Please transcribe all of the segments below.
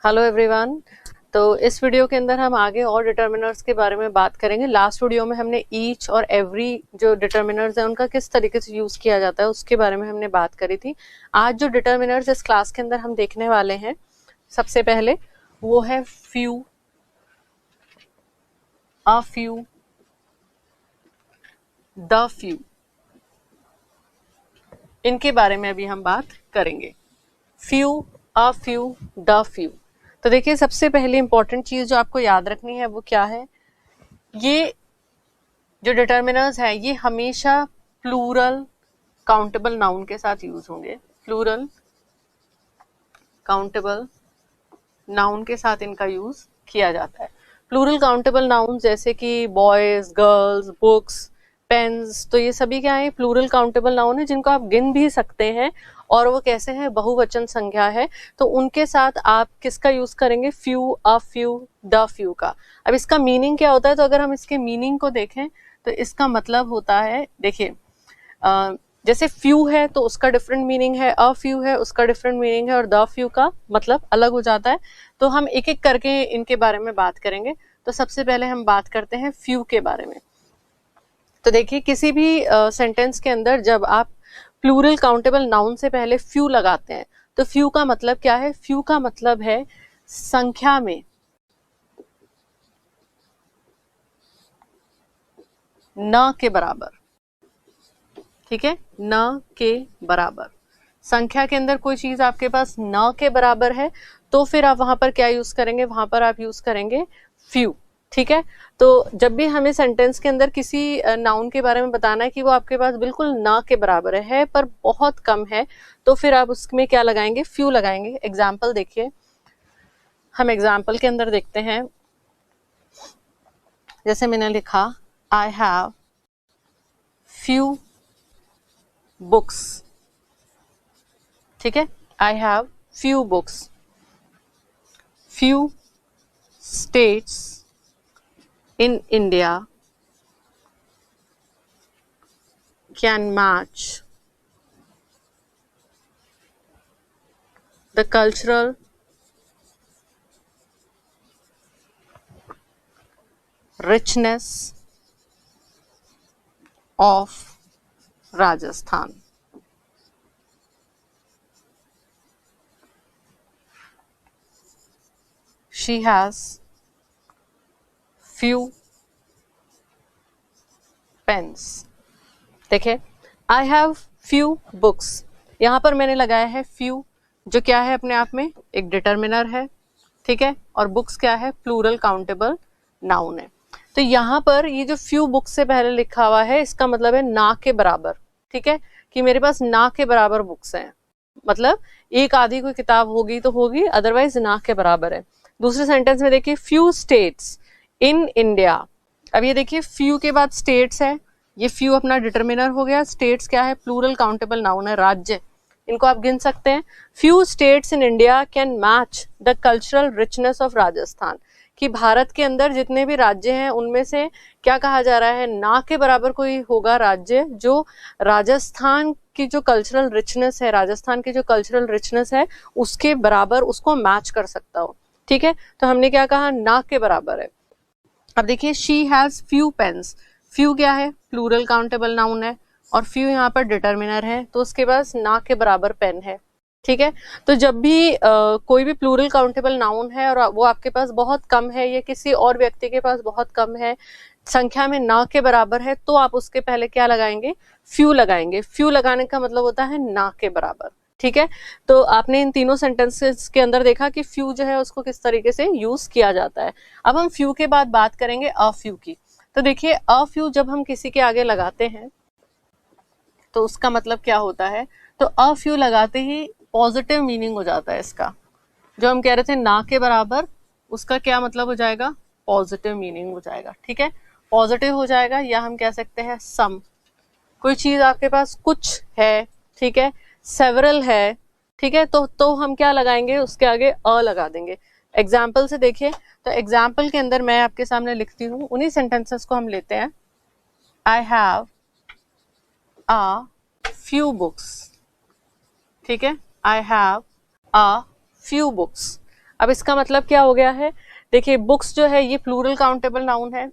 Hello everyone. तो इस video के अंदर हम आगे और डिटर्मिनर्स के बारे में बात करेंगे। लास्ट वीडियो में हमने ईच और एवरी जो डिटर्मिनर्स हैं उनका किस तरीके से यूज किया जाता है उसके बारे में हमने बात करी थी। आज जो डिटर्मिनर्स इस क्लास के अंदर हम देखने वाले हैं, सबसे पहले वो है few, a few, the few. इनके बारे में अभी हम बात करेंगे। Few, a few, the few. तो देखिए, सबसे पहले इंपॉर्टेंट चीज जो आपको याद रखनी है वो क्या है, ये जो डिटर्मिनर्स है ये हमेशा प्लूरल काउंटेबल नाउन के साथ यूज होंगे। प्लूरल काउंटेबल नाउन के साथ इनका यूज किया जाता है। प्लूरल काउंटेबल नाउन जैसे कि बॉयज, गर्ल्स, बुक्स, पेन्स, तो ये सभी क्या है, प्लूरल काउंटेबल नाउन है जिनको आप गिन भी सकते हैं और वो कैसे हैं, बहुवचन संख्या है। तो उनके साथ आप किसका यूज करेंगे, few, a few, the few का। अब इसका मीनिंग क्या होता है, तो अगर हम इसके मीनिंग को देखें तो इसका मतलब होता है, देखिए जैसे फ्यू है तो उसका डिफरेंट मीनिंग है, अ फ्यू है उसका डिफरेंट मीनिंग है और द फ्यू का मतलब अलग हो जाता है। तो हम एक एक करके इनके बारे में बात करेंगे। तो सबसे पहले हम बात करते हैं फ्यू के बारे में। तो देखिए, किसी भी सेंटेंस के अंदर जब आप प्लूरल काउंटेबल नाउन से पहले फ्यू लगाते हैं तो फ्यू का मतलब क्या है, फ्यू का मतलब है संख्या में न के बराबर। ठीक है, न के बराबर। संख्या के अंदर कोई चीज आपके पास न के बराबर है तो फिर आप वहां पर क्या यूज करेंगे, वहां पर आप यूज करेंगे फ्यू। ठीक है, तो जब भी हमें सेंटेंस के अंदर किसी नाउन के बारे में बताना है कि वो आपके पास बिल्कुल न के बराबर है पर बहुत कम है, तो फिर आप उसमें क्या लगाएंगे, फ्यू लगाएंगे। एग्जाम्पल देखिए, हम एग्जाम्पल के अंदर देखते हैं। जैसे मैंने लिखा, आई हैव फ्यू बुक्स। ठीक है, I have few books. Few states in India can match the cultural richness of Rajasthan. She has few pens. देखिए, I have few books, यहाँ पर मैंने लगाया है few, जो क्या है अपने आप में एक डिटर्मिनर है। ठीक है, और बुक्स क्या है, प्लूरल काउंटेबल नाउन है। तो यहाँ पर ये जो फ्यू बुक्स से पहले लिखा हुआ है इसका मतलब है ना के बराबर। ठीक है, कि मेरे पास ना के बराबर बुक्स हैं, मतलब एक आधी कोई किताब होगी तो होगी, अदरवाइज ना के बराबर है। दूसरे सेंटेंस में देखिए, फ्यू स्टेट्स इन इंडिया। अब ये देखिए, फ्यू के बाद स्टेट्स है, ये फ्यू अपना डिटर्मिनर हो गया। स्टेट्स क्या है, प्लूरल काउंटेबल नाउन है, राज्य, इनको आप गिन सकते हैं। Few states in India can match the cultural richness of Rajasthan, कि भारत के अंदर जितने भी राज्य हैं उनमें से क्या कहा जा रहा है, ना के बराबर कोई होगा राज्य जो राजस्थान की जो कल्चरल रिचनेस है, राजस्थान की जो कल्चरल रिचनेस है उसके बराबर, उसको मैच कर सकता हो। ठीक है, तो हमने क्या कहा, ना के बराबर है। अब देखिए, she has few pens. Few क्या है, प्लूरल काउंटेबल नाउन है और फ्यू यहाँ पर डिटर्मिनर है, तो उसके पास ना के बराबर पेन है। ठीक है, तो जब भी कोई भी प्लूरल काउंटेबल नाउन है और वो आपके पास बहुत कम है या किसी और व्यक्ति के पास बहुत कम है, संख्या में ना के बराबर है, तो आप उसके पहले क्या लगाएंगे, फ्यू लगाएंगे। फ्यू लगाने का मतलब होता है ना के बराबर। ठीक है, तो आपने इन तीनों सेंटेंसेस के अंदर देखा कि फ्यू जो है उसको किस तरीके से यूज किया जाता है। अब हम फ्यू के बाद बात करेंगे अ फ्यू की। तो देखिए, अ फ्यू जब हम किसी के आगे लगाते हैं तो उसका मतलब क्या होता है, तो अ फ्यू लगाते ही पॉजिटिव मीनिंग हो जाता है इसका। जो हम कह रहे थे ना के बराबर, उसका क्या मतलब हो जाएगा, पॉजिटिव मीनिंग हो जाएगा। ठीक है, पॉजिटिव हो जाएगा, या हम कह सकते हैं सम। कोई चीज आपके पास कुछ है, ठीक है, सेवरल है, ठीक है, तो हम क्या लगाएंगे, उसके आगे अ लगा देंगे। एग्जाम्पल से देखिए, तो एग्जाम्पल के अंदर मैं आपके सामने लिखती हूँ, उन्हीं सेंटेंसेस को हम लेते हैं। I have a few books. ठीक है, I have a few books. अब इसका मतलब क्या हो गया है, देखिए बुक्स जो है ये प्लूरल काउंटेबल नाउन है,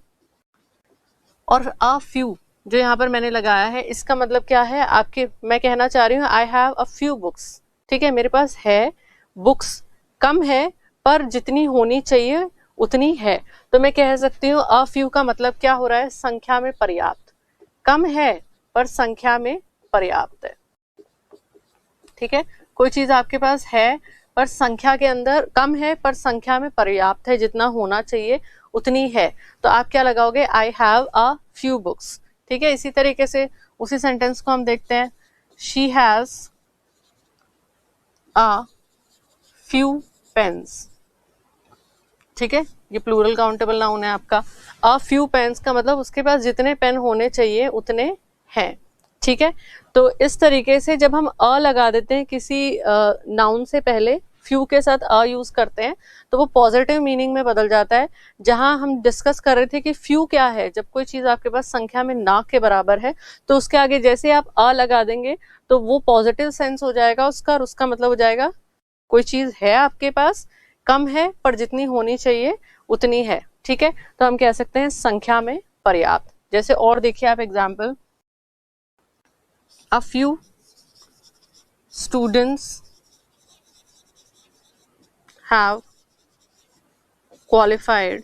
और अ फ्यू जो यहाँ पर मैंने लगाया है इसका मतलब क्या है, आपके मैं कहना चाह रही हूँ I have a few books, ठीक है, मेरे पास है बुक्स, कम है पर जितनी होनी चाहिए उतनी है। तो मैं कह सकती हूँ अ फ्यू का मतलब क्या हो रहा है, संख्या में पर्याप्त, कम है पर संख्या में पर्याप्त है, ठीक है। कोई चीज आपके पास है पर संख्या के अंदर कम है पर संख्या में पर्याप्त है, जितना होना चाहिए उतनी है, तो आप क्या लगाओगे, I have a few books, ठीक है। इसी तरीके से उसी सेंटेंस को हम देखते हैं, she has a few pens, ठीक है, ये प्लूरल काउंटेबल नाउन है आपका। अ फ्यू पेन्स का मतलब उसके पास जितने पेन होने चाहिए उतने हैं, ठीक है। तो इस तरीके से जब हम अ लगा देते हैं किसी नाउन से पहले, फ्यू के साथ अ यूज करते हैं, तो वो पॉजिटिव मीनिंग में बदल जाता है। जहां हम डिस्कस कर रहे थे कि फ्यू क्या है, जब कोई चीज आपके पास संख्या में ना के बराबर है, तो उसके आगे जैसे आप अ लगा देंगे तो वो पॉजिटिव सेंस हो जाएगा उसका, और उसका मतलब हो जाएगा कोई चीज है आपके पास, कम है पर जितनी होनी चाहिए उतनी है, ठीक है। तो हम कह सकते हैं संख्या में पर्याप्त। जैसे और देखिए आप example, a few students have qualified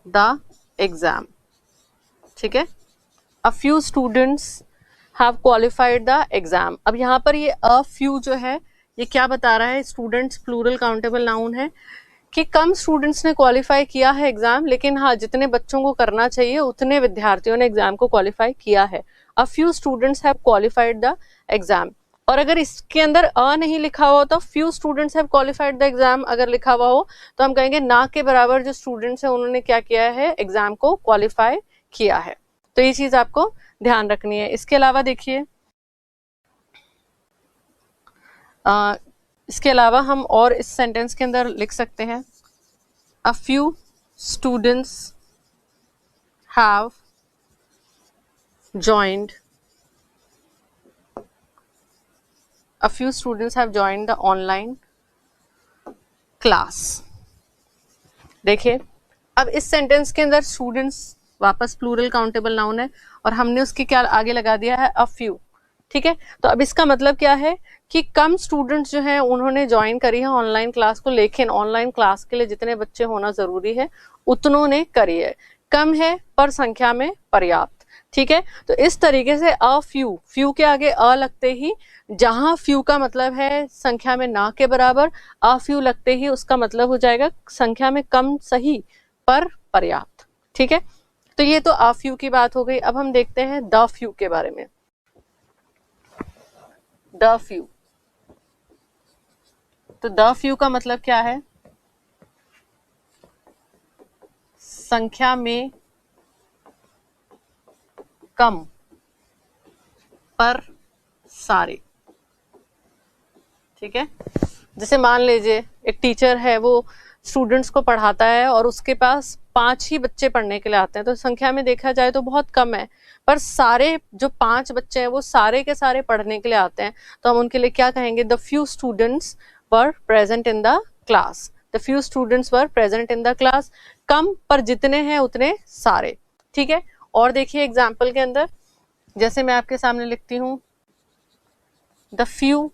the exam, ठीक है, a few students have qualified the exam. अब यहाँ पर ये अ फ्यू जो है ये क्या बता रहा है, स्टूडेंट्स प्लूरल काउंटेबल नाउन है, कि कम स्टूडेंट्स ने क्वालिफाई किया है एग्जाम, लेकिन हाँ जितने बच्चों को करना चाहिए उतने विद्यार्थियों ने एग्जाम को क्वालिफाई किया है। A few students have qualified the exam. और अगर इसके अंदर अ नहीं लिखा हुआ तो few students have qualified the exam अगर लिखा हुआ हो तो हम कहेंगे ना के बराबर जो स्टूडेंट्स है उन्होंने क्या किया है, एग्जाम को क्वालिफाई किया है। तो ये चीज आपको ध्यान रखनी है। इसके अलावा देखिए इसके अलावा हम और इस सेंटेंस के अंदर लिख सकते हैं, a few students have joined a few students have joined the online class। देखिए अब इस सेंटेंस के अंदर स्टूडेंट्स वापस प्लूरल काउंटेबल नाउन है और हमने उसके क्या आगे लगा दिया है, अ फ्यू, ठीक है। तो अब इसका मतलब क्या है कि कम स्टूडेंट्स जो हैं उन्होंने ज्वाइन करी है ऑनलाइन क्लास को, लेकिन ऑनलाइन क्लास के लिए जितने बच्चे होना जरूरी है उतनों ने करी है, कम है पर संख्या में पर्याप्त, ठीक है। तो इस तरीके से अ फ्यू, फ्यू के आगे अ लगते ही, जहां फ्यू का मतलब है संख्या में ना के बराबर, अ फ्यू लगते ही उसका मतलब हो जाएगा संख्या में कम सही पर पर्याप्त, ठीक है। तो ये तो अ फ्यू की बात हो गई। अब हम देखते हैं द फ्यू के बारे में। द फ्यू, तो द फ्यू का मतलब क्या है, संख्या में कम पर सारे, ठीक है। जैसे मान लीजिए एक टीचर है, वो स्टूडेंट्स को पढ़ाता है और उसके पास 5 ही बच्चे पढ़ने के लिए आते हैं, तो संख्या में देखा जाए तो बहुत कम है, पर सारे जो 5 बच्चे हैं वो सारे के सारे पढ़ने के लिए आते हैं, तो हम उनके लिए क्या कहेंगे, the few students were present in the class, the few students were present in the class, कम पर जितने हैं उतने सारे, ठीक है। और देखिए एग्जाम्पल के अंदर, जैसे मैं आपके सामने लिखती हूं, the few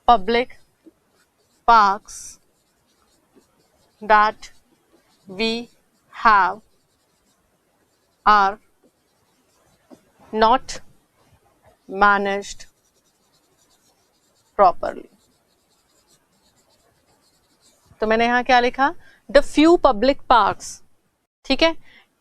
public parks that we have are not managed properly। तो मैंने यहां क्या लिखा, द फ्यू पब्लिक पार्क्स, ठीक है,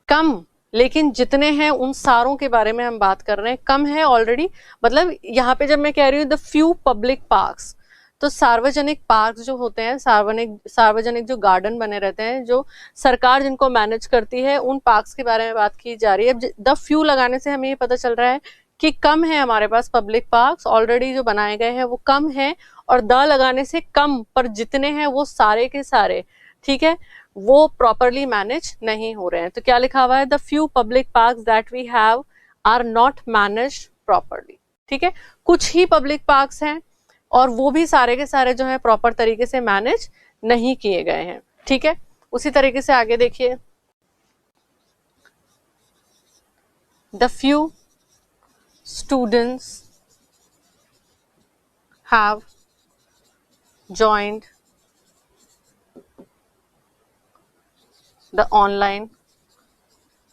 कम लेकिन जितने हैं उन सारों के बारे में हम बात कर रहे हैं, कम है ऑलरेडी, मतलब यहाँ पे जब मैं कह रही हूँ द फ्यू पब्लिक पार्क्स, तो सार्वजनिक पार्क जो होते हैं, सार्वजनिक जो गार्डन बने रहते हैं, जो सरकार जिनको मैनेज करती है, उन पार्क्स के बारे में बात की जा रही है। द फ्यू लगाने से हमें ये पता चल रहा है कि कम है हमारे पास पब्लिक पार्क्स, ऑलरेडी जो बनाए गए हैं वो कम है, और द लगाने से कम पर जितने हैं वो सारे के सारे, ठीक है, वो प्रॉपरली मैनेज नहीं हो रहे हैं। तो क्या लिखा हुआ है, the few public parks that we have are not managed properly, ठीक है। कुछ ही पब्लिक पार्क्स हैं और वो भी सारे के सारे जो है प्रॉपर तरीके से मैनेज नहीं किए गए हैं, ठीक है। उसी तरीके से आगे देखिए, the few students have joined the online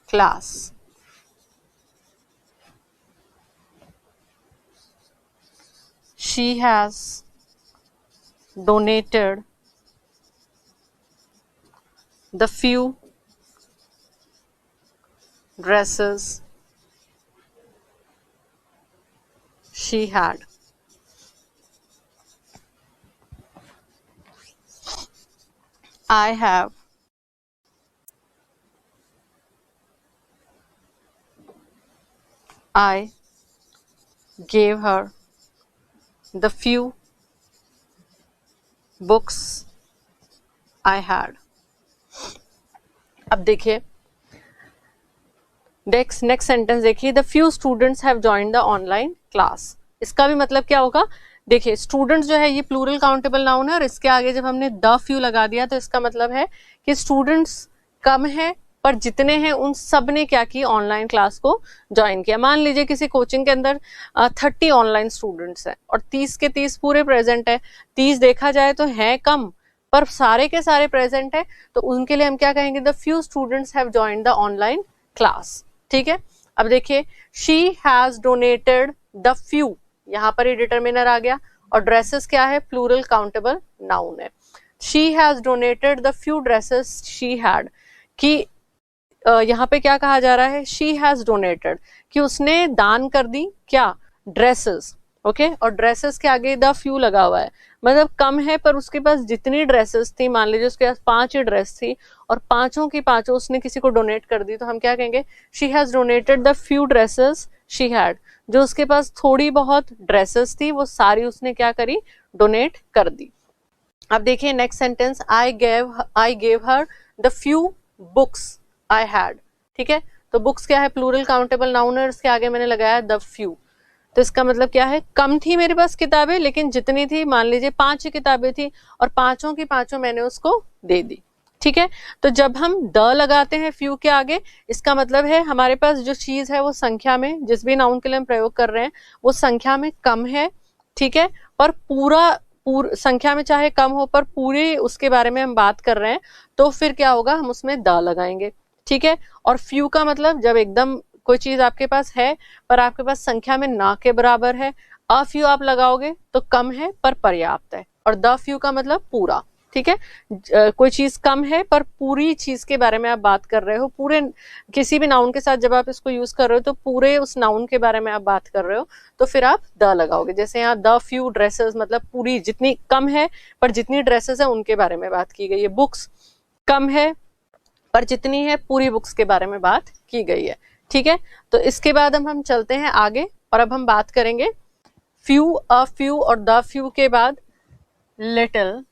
class. She has donated the few dresses she had. I have I gave her the few books I had. अब देखिए नेक्स्ट सेंटेंस देखिए, the few students have joined the online class. इसका भी मतलब क्या होगा, देखिए students जो है ये प्लूरल काउंटेबल नाउन है और इसके आगे जब हमने द फ्यू लगा दिया तो इसका मतलब है कि स्टूडेंट्स कम है पर जितने हैं उन सब ने क्या की, ऑनलाइन क्लास को ज्वाइन किया। मान लीजिए किसी कोचिंग के अंदर 30 ऑनलाइन स्टूडेंट्स हैं और 30 के 30 पूरे प्रेजेंट है। 30 देखा जाए तो है कम पर सारे के सारे प्रेजेंट है, तो उनके लिए हम क्या कहेंगे, the few students have joined the online class, ठीक है। अब देखिए, she has donated the few, यहाँ पर ही डिटरमिनर आ गया और ड्रेसेस क्या है, प्लूरल काउंटेबल नाउन है। She has donated the few dresses she had, कि यहाँ पे क्या कहा जा रहा है, शी हैज डोनेटेड, कि उसने दान कर दी क्या, ड्रेसेस, ओके। और ड्रेसेस के आगे द फ्यू लगा हुआ है, मतलब कम है पर उसके पास जितनी ड्रेसेस थी, मान लीजिए उसके पास 5 ही ड्रेस थी और पांचों की पांचों उसने किसी को डोनेट कर दी, तो हम क्या कहेंगे, she has donated the few dresses she had. जो उसके पास थोड़ी बहुत ड्रेसेस थी वो सारी उसने क्या करी, डोनेट कर दी। अब देखिए next sentence, I gave her the few books I had, ठीक है। तो बुक्स क्या है, प्लूरल काउंटेबल नाउन है, उसके आगे मैंने लगाया द फ्यू, तो इसका मतलब क्या है, कम थी मेरे पास किताबें लेकिन जितनी थी, मान लीजिए 5 किताबें थी और पांचों की पांचों मैंने उसको दे दी, ठीक है। तो जब हम द लगाते हैं फ्यू के आगे, इसका मतलब है हमारे पास जो चीज है वो संख्या में, जिस भी नाउन के लिए हम प्रयोग कर रहे हैं वो संख्या में कम है, ठीक है। पर संख्या में चाहे कम हो पर पूरे उसके बारे में हम बात कर रहे हैं, तो फिर क्या होगा, हम उसमें द लगाएंगे, ठीक है। और फ्यू का मतलब जब एकदम कोई चीज आपके पास है पर आपके पास संख्या में ना के बराबर है, अ फ्यू आप लगाओगे तो कम है पर पर्याप्त है, और द फ्यू का मतलब पूरा, ठीक है। कोई चीज कम है पर पूरी चीज के बारे में आप बात कर रहे हो, पूरे किसी भी नाउन के साथ जब आप इसको यूज कर रहे हो तो पूरे उस नाउन के बारे में आप बात कर रहे हो, तो फिर आप द लगाओगे। जैसे यहाँ द फ्यू ड्रेसेस, मतलब पूरी जितनी कम है पर जितनी ड्रेसेस है उनके बारे में बात की गई है। बुक्स कम है पर जितनी है पूरी बुक्स के बारे में बात की गई है, ठीक है। तो इसके बाद हम चलते हैं आगे और अब हम बात करेंगे फ्यू, अ फ्यू और द फ्यू के बाद लिटिल,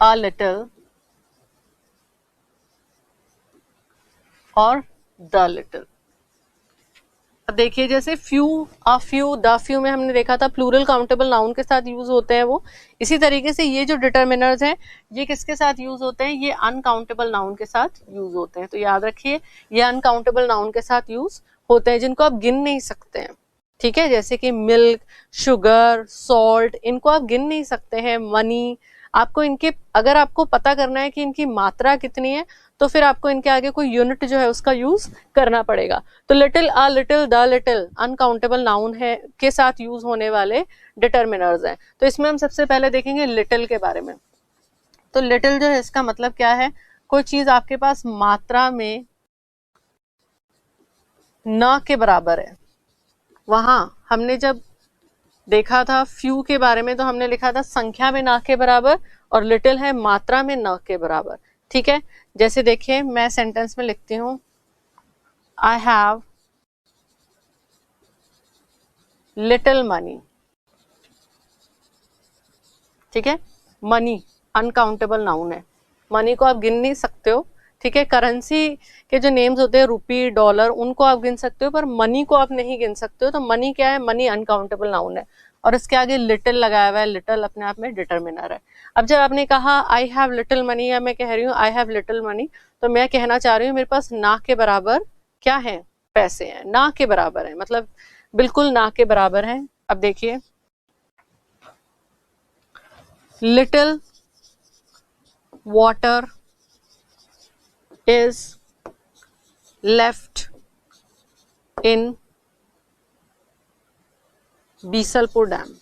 अ लिटिल और द लिटिल। अब देखिए जैसे few, a few, the few में हमने देखा था प्लूरल काउंटेबल नाउन के साथ यूज होते हैं वो, इसी तरीके से ये जो डिटरमिनर्स हैं ये किसके साथ यूज होते हैं, ये अनकाउंटेबल नाउन के साथ यूज होते हैं। तो याद रखिए ये अनकाउंटेबल नाउन के साथ यूज होते हैं जिनको आप गिन नहीं सकते हैं, ठीक है। जैसे कि मिल्क, शुगर, सॉल्ट, इनको आप गिन नहीं सकते हैं। मनी, आपको इनके, अगर आपको पता करना है कि इनकी मात्रा कितनी है तो फिर आपको इनके आगे कोई यूनिट जो है उसका यूज करना पड़ेगा। तो little, a little, the little uncountable noun है के साथ यूज होने वाले डिटरमिनर्स हैं। तो इसमें हम सबसे पहले देखेंगे लिटिल के बारे में। तो लिटिल जो है इसका मतलब क्या है, कोई चीज आपके पास मात्रा में न के बराबर है। वहां हमने जब देखा था फ्यू के बारे में तो हमने लिखा था संख्या में ना के बराबर, और लिटिल है मात्रा में न के बराबर, ठीक है। जैसे देखिए मैं सेंटेंस में लिखती हूं, आई हैव लिटिल मनी, ठीक है। मनी अनकाउंटेबल नाउन है, मनी को आप गिन नहीं सकते हो, ठीक है। करेंसी के जो नेम्स होते हैं रुपी, डॉलर, उनको आप गिन सकते हो पर मनी को आप नहीं गिन सकते हो। तो मनी क्या है, मनी अनकाउंटेबल नाउन है। और इसके आगे लिटिल लगाया हुआ है, लिटिल अपने आप में डिटर्मिनर है। अब जब आपने कहा आई हैव लिटिल मनी या मैं कह रही हूँ आई हैव लिटिल मनी, तो मैं कहना चाह रही हूँ मेरे पास ना के बराबर क्या है, पैसे हैं, ना के बराबर है, मतलब बिल्कुल ना के बराबर है। अब देखिए little water is left in Bisalpur dam,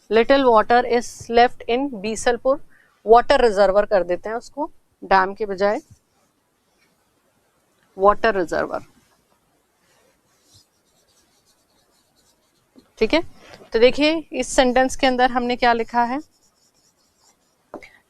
little water is left in Bisalpur, water reservoir कर देते हैं उसको, डैम के बजाय वाटर रिजर्वर। ठीक है, तो देखिए इस सेंटेंस के अंदर हमने क्या लिखा है,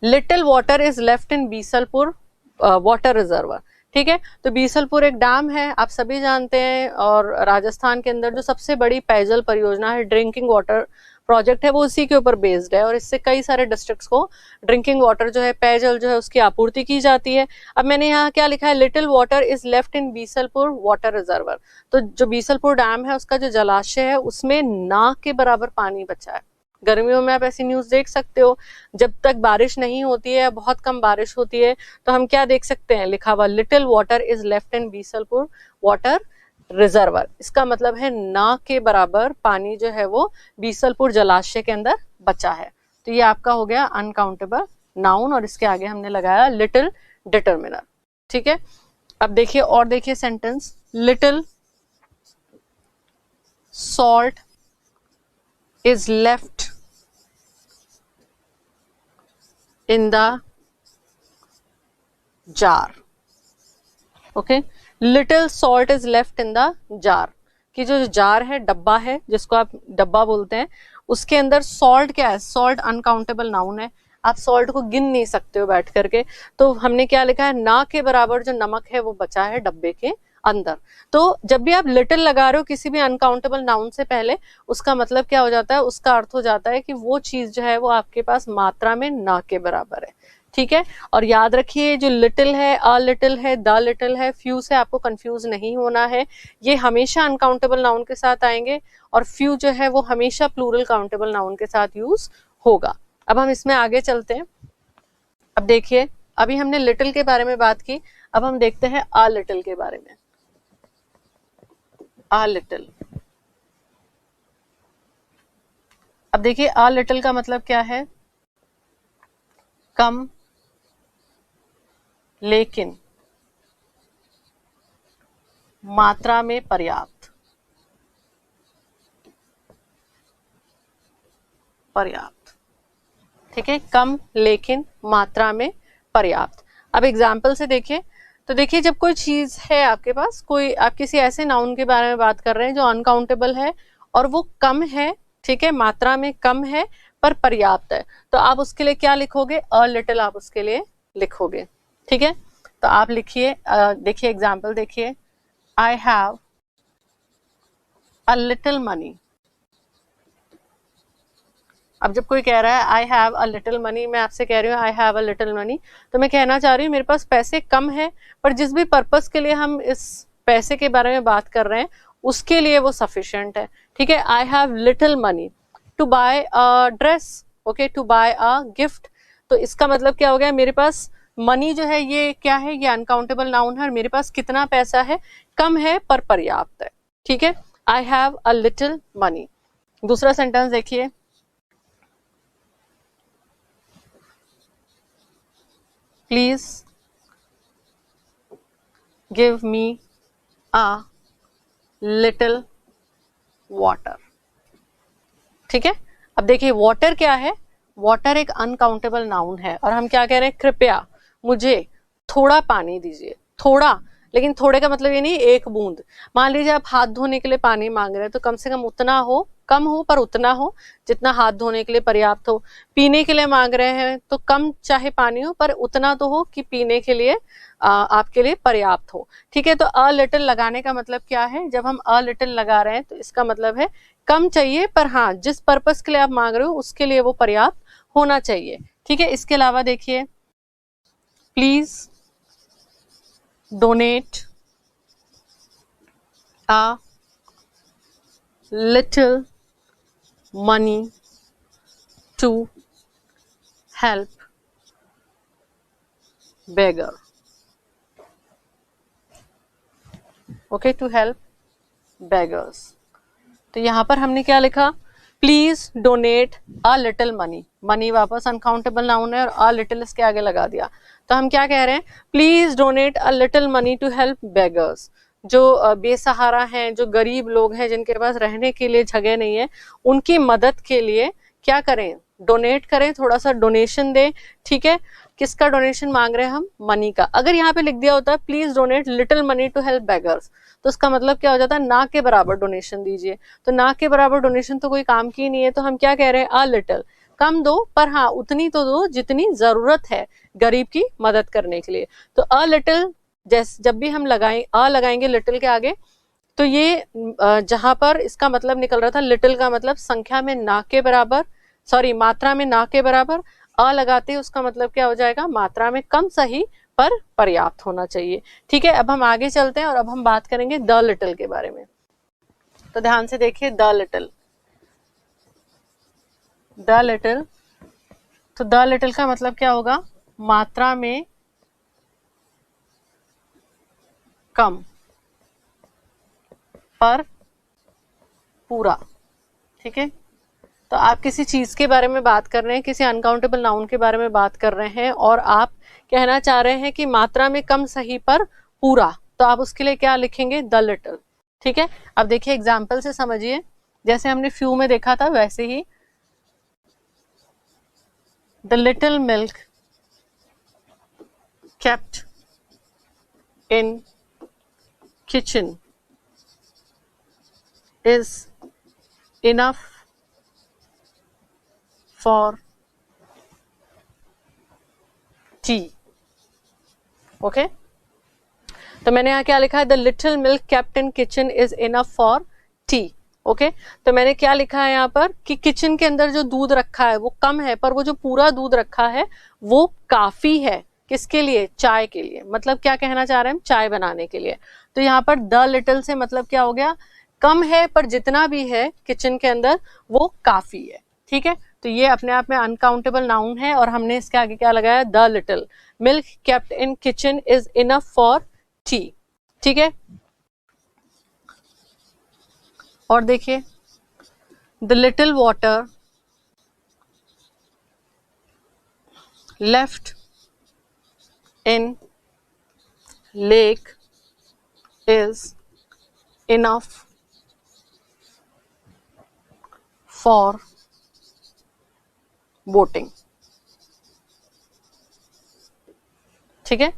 little water is left in Bisalpur water reservoir. ठीक है, तो बीसलपुर एक डैम है, आप सभी जानते हैं, और राजस्थान के अंदर जो सबसे बड़ी पेयजल परियोजना है, ड्रिंकिंग वाटर प्रोजेक्ट है, वो उसी के ऊपर बेस्ड है, और इससे कई सारे डिस्ट्रिक्ट्स को ड्रिंकिंग वाटर जो है, पेयजल जो है, उसकी आपूर्ति की जाती है। अब मैंने यहाँ क्या लिखा है, little water is left in Bisalpur water reservoir, तो जो बीसलपुर डैम है उसका जो जलाशय है उसमें ना के बराबर पानी बचा है। गर्मियों में आप ऐसी न्यूज देख सकते हो, जब तक बारिश नहीं होती है, बहुत कम बारिश होती है, तो हम क्या देख सकते हैं, लिखा हुआ little water is left in Bisalpur water reservoir, इसका मतलब है ना के बराबर पानी जो है वो बीसलपुर जलाशय के अंदर बचा है। तो ये आपका हो गया अनकाउंटेबल नाउन, और इसके आगे हमने लगाया लिटिल डिटर्मिनर। ठीक है, अब देखिए और देखिए sentence, little salt is left in the jar. Okay, little salt is left in the jar, कि जो जार है, डब्बा है, जिसको आप डब्बा बोलते हैं, उसके अंदर सॉल्ट क्या है, सॉल्ट अनकाउंटेबल नाउन है, आप सॉल्ट को गिन नहीं सकते हो बैठ करके, तो हमने क्या लिखा है, ना के बराबर जो नमक है वो बचा है डब्बे के अंदर। तो जब भी आप लिटिल लगा रहे हो किसी भी अनकाउंटेबल नाउन से पहले, उसका मतलब क्या हो जाता है, उसका अर्थ हो जाता है कि वो चीज जो है वो आपके पास मात्रा में ना के बराबर है। ठीक है, और याद रखिए जो लिटिल है, अ लिटिल है, द लिटिल है, फ्यू से आपको कंफ्यूज नहीं होना है, ये हमेशा अनकाउंटेबल नाउन के साथ आएंगे, और फ्यू जो है वो हमेशा प्लूरल काउंटेबल नाउन के साथ यूज होगा। अब हम इसमें आगे चलते हैं। अब देखिए, अभी हमने लिटिल के बारे में बात की, अब हम देखते हैं अ लिटिल के बारे में। अ लिटिल, अब देखिए अ लिटिल का मतलब क्या है, कम, लेकिन, मात्रा में पर्याप्त, पर्याप्त। ठीक है, कम लेकिन मात्रा में पर्याप्त। अब एग्जाम्पल से देखिए, तो देखिए जब कोई चीज है आपके पास, कोई आप किसी ऐसे नाउन के बारे में बात कर रहे हैं जो अनकाउंटेबल है और वो कम है, ठीक है, मात्रा में कम है पर पर्याप्त है, तो आप उसके लिए क्या लिखोगे, अ लिटिल आप उसके लिए लिखोगे। ठीक है, तो आप लिखिए, देखिए एग्जाम्पल देखिए, I have a little money. अब जब कोई कह रहा है I have a little money, मैं आपसे कह रही हूँ I have a little money, तो मैं कहना चाह रही हूँ मेरे पास पैसे कम है, पर जिस भी पर्पस के लिए हम इस पैसे के बारे में बात कर रहे हैं उसके लिए वो सफिशिएंट है। ठीक है, I have little money to buy a dress, okay, to buy a gift, तो इसका मतलब क्या हो गया, मेरे पास मनी जो है ये क्या है, ये अनकाउंटेबल नाउन है, और मेरे पास कितना पैसा है, कम है पर पर्याप्त है। ठीक है, I have a little money. दूसरा सेंटेंस देखिए, please give me a little water. ठीक है, अब देखिए वाटर क्या है, वाटर एक अनकाउंटेबल नाउन है, और हम क्या कह रहे हैं, कृपया मुझे थोड़ा पानी दीजिए, थोड़ा, लेकिन थोड़े का मतलब ये नहीं एक बूंद। मान लीजिए आप हाथ धोने के लिए पानी मांग रहे हैं, तो कम से कम उतना हो, कम हो पर उतना हो जितना हाथ धोने के लिए पर्याप्त हो। पीने के लिए मांग रहे हैं तो कम चाहे पानी हो पर उतना तो हो कि पीने के लिए आपके लिए पर्याप्त हो। ठीक है, तो अ लिटिल लगाने का मतलब क्या है, जब हम अ लिटिल लगा रहे हैं तो इसका मतलब है कम चाहिए, पर हाँ जिस पर्पस के लिए आप मांग रहे हो उसके लिए वो पर्याप्त होना चाहिए। ठीक है, इसके अलावा देखिए, please donate a little money to help beggar. Okay, to help beggars. तो यहाँ पर हमने क्या लिखा, please donate a little money. Money वापस अनकाउंटेबल नाउन है और अ लिटिल इसके आगे लगा दिया. तो हम क्या कह रहे हैं, please donate a little money to help beggars. जो बेसहारा हैं, जो गरीब लोग हैं, जिनके पास रहने के लिए जगह नहीं है, उनकी मदद के लिए क्या करें, डोनेट करें, थोड़ा सा डोनेशन दें. ठीक है, किसका डोनेशन मांग रहे हैं हम, मनी का. अगर यहाँ पे लिख दिया होता है please donate little money to help beggars, तो उसका मतलब क्या हो जाता है, ना के बराबर डोनेशन दीजिए. तो ना के बराबर डोनेशन तो कोई काम की नहीं है, तो हम क्या कह रहे हैं, अ लिटिल. कम दो, पर हाँ उतनी तो दो जितनी जरूरत है गरीब की मदद करने के लिए. तो अ लिटिल, जैसे जब भी हम लगाएंगे लिटिल के आगे, तो ये जहां पर इसका मतलब निकल रहा था, लिटिल का मतलब संख्या में ना के बराबर, सॉरी मात्रा में ना के बराबर. अ लगाते ही उसका मतलब क्या हो जाएगा, मात्रा में कम सही पर पर्याप्त होना चाहिए. ठीक है, अब हम आगे चलते हैं और अब हम बात करेंगे द लिटिल के बारे में. तो ध्यान से देखिए, द लिटिल. द लिटिल, तो द लिटिल का मतलब क्या होगा, मात्रा में कम पर पूरा. ठीक है, तो आप किसी चीज के बारे में बात कर रहे हैं, किसी अनकाउंटेबल नाउन के बारे में बात कर रहे हैं, और आप कहना चाह रहे हैं कि मात्रा में कम सही पर पूरा, तो आप उसके लिए क्या लिखेंगे, द लिटिल. ठीक है, अब देखिए एग्जाम्पल से समझिए. जैसे हमने फ्यू में देखा था वैसे ही, the little milk kept in kitchen is enough for tea. Okay, तो मैंने यहाँ क्या लिखा है, the little milk kept in kitchen is enough for tea. Okay, तो मैंने क्या लिखा है यहाँ पर कि किचन के अंदर जो दूध रखा है वो कम है, पर वो जो पूरा दूध रखा है वो काफी है. किसके लिए, चाय के लिए. मतलब क्या कहना चाह रहे हैं हम, चाय बनाने के लिए. तो यहाँ पर द लिटिल से मतलब क्या हो गया, कम है पर जितना भी है किचन के अंदर वो काफी है. ठीक है, तो ये अपने आप में अनकाउंटेबल नाउन है और हमने इसके आगे क्या लगाया, the little milk kept in kitchen is enough for T. ठीक है, और देखिए, the little water left in lake is enough for boating. ठीक है,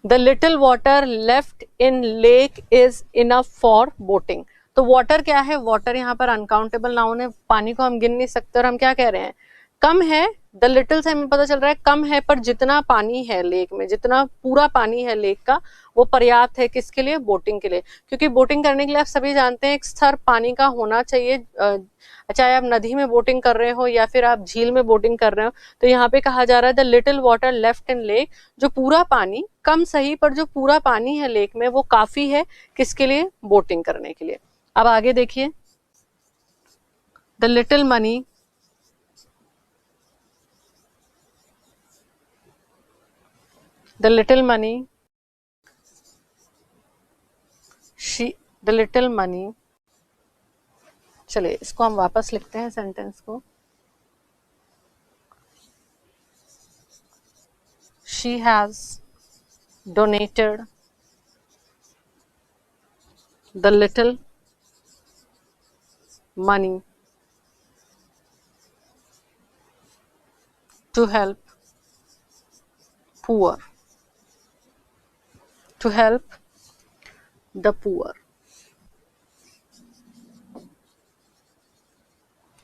the little water left in lake is enough for boating. तो water क्या है, water यहाँ पर अनकाउंटेबल नाउन है, पानी को हम गिन नहीं सकते, और हम क्या कह रहे हैं, कम है. द लिटिल से हमें पता चल रहा है कम है, पर जितना पानी है लेक में, जितना पूरा पानी है लेक का, वो पर्याप्त है किसके लिए, बोटिंग के लिए. क्योंकि बोटिंग करने के लिए आप सभी जानते हैं एक स्तर पानी का होना चाहिए, चाहे आप नदी में बोटिंग कर रहे हो या फिर आप झील में बोटिंग कर रहे हो. तो यहाँ पे कहा जा रहा है the little water left in lake, जो पूरा पानी, कम सही पर जो पूरा पानी है लेक में वो काफी है किसके लिए, बोटिंग करने के लिए. अब आगे देखिए, the little money the little money, चलिए इसको हम वापस लिखते हैं सेंटेंस को. she has donated the little money to help poor. To help the poor.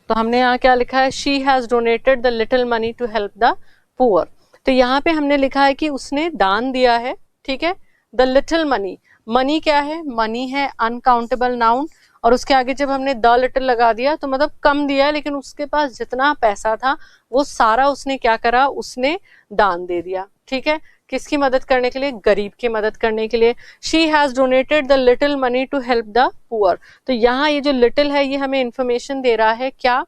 तो हमने यहाँ क्या लिखा है, she has donated the little money to help the poor. तो यहाँ पे हमने लिखा है कि उसने दान दिया है. ठीक है, the little money, मनी क्या है, मनी है अनकाउंटेबल नाउन, और उसके आगे जब हमने द लिटिल लगा दिया तो मतलब कम दिया है, लेकिन उसके पास जितना पैसा था वो सारा उसने क्या करा, उसने दान दे दिया. ठीक है, किसकी मदद करने के लिए? गरीब की मदद करने के लिए। She has donated the little money to help the poor. तो यहाँ ये जो लिटिल है ये हमें इंफॉर्मेशन दे रहा है क्या,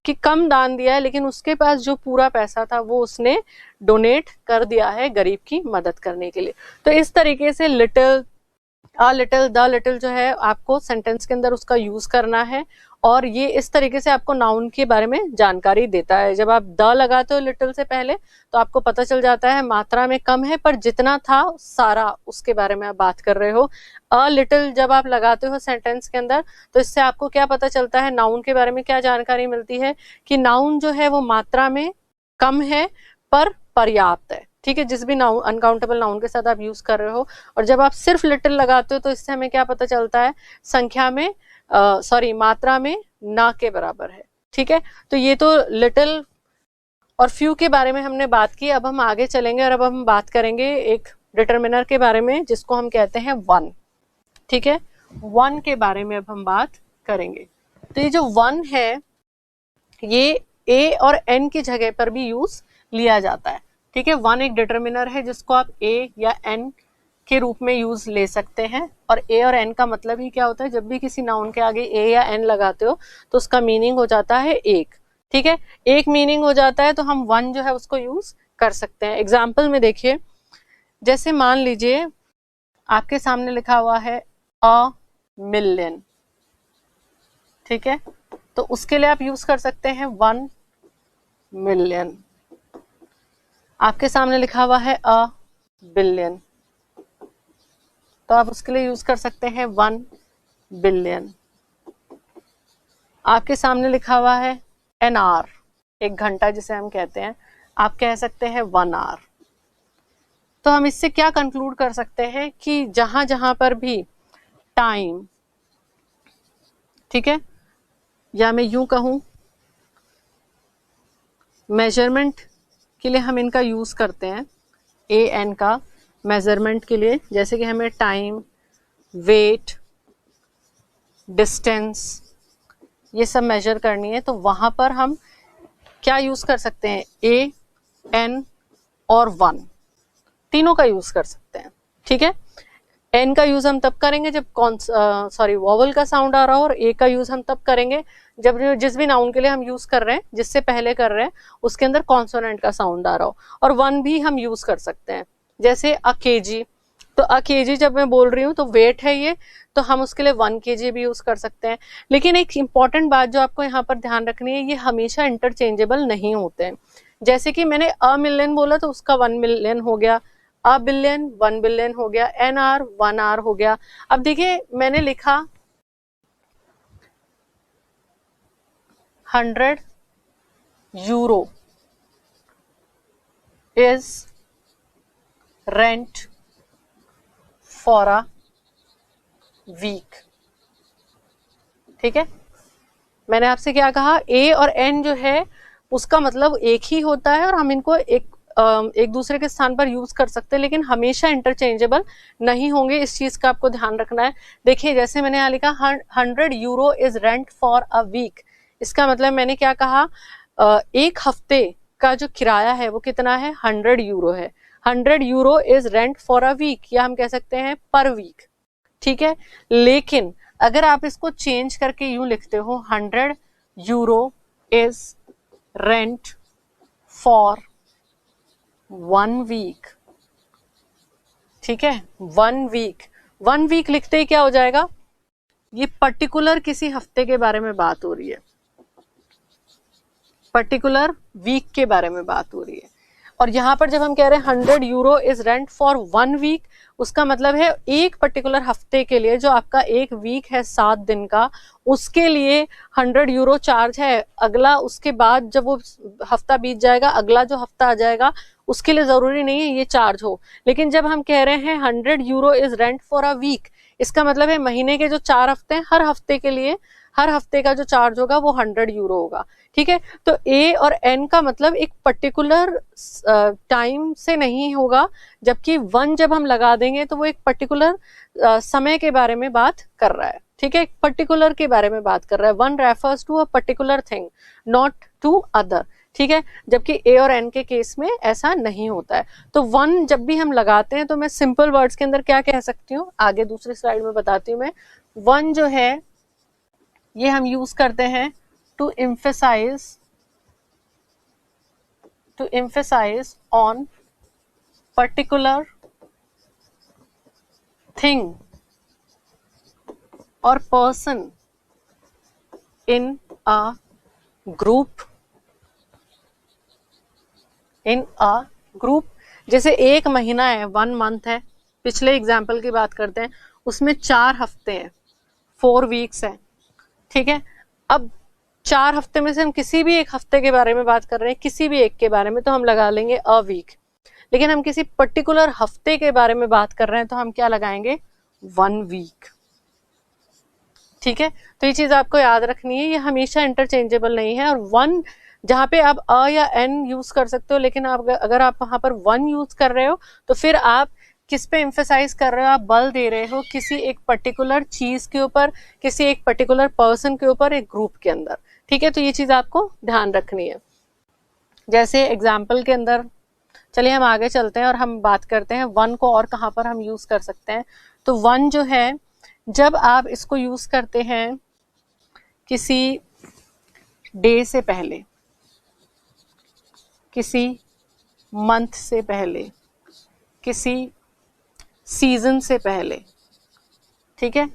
कि कम दान दिया है, लेकिन उसके पास जो पूरा पैसा था वो उसने डोनेट कर दिया है गरीब की मदद करने के लिए। तो इस तरीके से little, a little, the little जो है आपको सेंटेंस के अंदर उसका यूज करना है, और ये इस तरीके से आपको नाउन के बारे में जानकारी देता है। जब आप द लगाते हो लिटिल से पहले तो आपको पता चल जाता है मात्रा में कम है, पर जितना था सारा उसके बारे में आप बात कर रहे हो। अ लिटिल जब आप लगाते हो सेंटेंस के अंदर तो इससे आपको क्या पता चलता है, नाउन के बारे में क्या जानकारी मिलती है, कि नाउन जो है वो मात्रा में कम है पर पर्याप्त है। ठीक है, जिस भी नाउन, अनकाउंटेबल नाउन के साथ आप यूज कर रहे हो। और जब आप सिर्फ लिटिल लगाते हो तो इससे हमें क्या पता चलता है, संख्या में मात्रा में ना के बराबर है। ठीक है, तो ये तो लिटिल और फ्यू के बारे में हमने बात की। अब हम आगे चलेंगे और अब हम बात करेंगे एक डिटरमिनर के बारे में जिसको हम कहते हैं वन। ठीक है, वन के बारे में अब हम बात करेंगे। तो ये जो वन है ये ए और एन की जगह पर भी यूज लिया जाता है। ठीक है, वन एक डिटरमिनर है जिसको आप ए या एन के रूप में यूज ले सकते हैं। और ए और एन का मतलब ही क्या होता है, जब भी किसी नाउन के आगे ए या एन लगाते हो तो उसका मीनिंग हो जाता है एक। ठीक है, एक मीनिंग हो जाता है तो हम वन जो है उसको यूज कर सकते हैं। एग्जाम्पल में देखिए, जैसे मान लीजिए आपके सामने लिखा हुआ है अ मिलियन। ठीक है, तो उसके लिए आप यूज कर सकते हैं 1 मिलियन। आपके सामने लिखा हुआ है अ बिलियन, तो आप उसके लिए यूज कर सकते हैं 1 बिलियन। आपके सामने लिखा हुआ है एन आवर, एक घंटा जिसे हम कहते हैं, आप कह सकते हैं 1 आवर। तो हम इससे क्या कंक्लूड कर सकते हैं कि जहां जहां पर भी टाइम, ठीक है, या मैं यूं कहूं मेजरमेंट के लिए हम इनका यूज करते हैं, ए एन का मेजरमेंट के लिए, जैसे कि हमें टाइम, वेट, डिस्टेंस ये सब मेजर करनी है, तो वहां पर हम क्या यूज कर सकते हैं, ए एन और 1 तीनों का यूज कर सकते हैं। ठीक है, एन का यूज हम तब करेंगे जब वॉवल का साउंड आ रहा हो, और ए का यूज हम तब करेंगे जब जिस भी नाउन के लिए हम यूज कर रहे हैं, जिससे पहले कर रहे हैं उसके अंदर कॉन्सोनेंट का साउंड आ रहा हो। और 1 भी हम यूज कर सकते हैं, जैसे अ केजी। तो अ केजी जब मैं बोल रही हूँ तो वेट है ये, तो हम उसके लिए 1 केजी भी यूज कर सकते हैं। लेकिन एक इंपॉर्टेंट बात जो आपको यहाँ पर ध्यान रखनी है, ये हमेशा इंटरचेंजेबल नहीं होते हैं। जैसे कि मैंने अ मिलियन बोला तो उसका 1 मिलियन हो गया, अ बिलियन 1 बिलियन हो गया, एन आर 1 आर हो गया। अब देखिए मैंने लिखा 100 euro is rent for a week. ठीक है, मैंने आपसे क्या कहा, ए और एन जो है उसका मतलब एक ही होता है और हम इनको एक दूसरे के स्थान पर यूज कर सकते हैं, लेकिन हमेशा इंटरचेंजेबल नहीं होंगे। इस चीज का आपको ध्यान रखना है। देखिए जैसे मैंने यहाँ लिखा 100 euro is rent for a week, इसका मतलब मैंने क्या कहा, एक हफ्ते का जो किराया है वो कितना है, 100 यूरो है। 100 euro is rent for a week, या हम कह सकते हैं पर वीक। ठीक है, लेकिन अगर आप इसको चेंज करके यूं लिखते हो 100 euro is rent for 1 week. ठीक है, 1 वीक, 1 वीक लिखते ही क्या हो जाएगा, ये पर्टिकुलर किसी हफ्ते के बारे में बात हो रही है, पर्टिकुलर वीक के बारे में बात हो रही है। और यहाँ पर जब हम कह रहे हैं 100 euro is rent for 1 week, उसका मतलब है एक पर्टिकुलर हफ्ते के लिए, जो आपका एक वीक है 7 दिन का, उसके लिए 100 यूरो चार्ज है। अगला उसके बाद जब वो हफ्ता बीत जाएगा, अगला जो हफ्ता आ जाएगा उसके लिए जरूरी नहीं है ये चार्ज हो। लेकिन जब हम कह रहे हैं 100 euro is rent for a week, इसका मतलब है महीने के जो 4 हफ्ते हैं, हर हफ्ते के लिए, हर हफ्ते का जो चार्ज होगा वो 100 यूरो होगा। ठीक है, तो ए और एन का मतलब एक पर्टिकुलर टाइम से नहीं होगा, जबकि 1 जब हम लगा देंगे तो वो एक पर्टिकुलर समय के बारे में बात कर रहा है। ठीक है, एक पर्टिकुलर के बारे में बात कर रहा है। 1 refers to a particular thing, not to other. ठीक है, जबकि ए और एन के केस में ऐसा नहीं होता है। तो वन जब भी हम लगाते हैं तो मैं सिंपल वर्ड्स के अंदर क्या कह सकती हूँ, आगे दूसरी स्लाइड में बताती हूँ मैं। वन जो है ये हम यूज करते हैं to emphasize on particular thing or person in a group, जैसे एक महीना है, 1 month है, पिछले एग्जाम्पल की बात करते हैं, उसमें 4 हफ्ते हैं, 4 weeks है, ठीक है। अब 4 हफ्ते में से हम किसी भी एक हफ्ते के बारे में बात कर रहे हैं, किसी भी एक के बारे में, तो हम लगा लेंगे अ वीक। लेकिन हम किसी पर्टिकुलर हफ्ते के बारे में बात कर रहे हैं तो हम क्या लगाएंगे, 1 week, ठीक है। तो ये चीज आपको याद रखनी है, ये हमेशा इंटरचेंजेबल नहीं है। और वन जहाँ पे आप अ या एन यूज कर सकते हो, लेकिन आप अगर आप वहां पर वन यूज कर रहे हो तो फिर आप किस पे एम्फेसाइज कर रहे हो, आप बल दे रहे हो किसी एक पर्टिकुलर चीज के ऊपर, किसी एक पर्टिकुलर पर्सन के ऊपर, एक ग्रुप के अंदर, ठीक है। तो ये चीज आपको ध्यान रखनी है। जैसे एग्जाम्पल के अंदर, चलिए हम आगे चलते हैं और हम बात करते हैं वन को और कहाँ पर हम यूज कर सकते हैं। तो वन जो है, जब आप इसको यूज करते हैं किसी डे से पहले, किसी मंथ से पहले, किसी सीजन से पहले, ठीक है,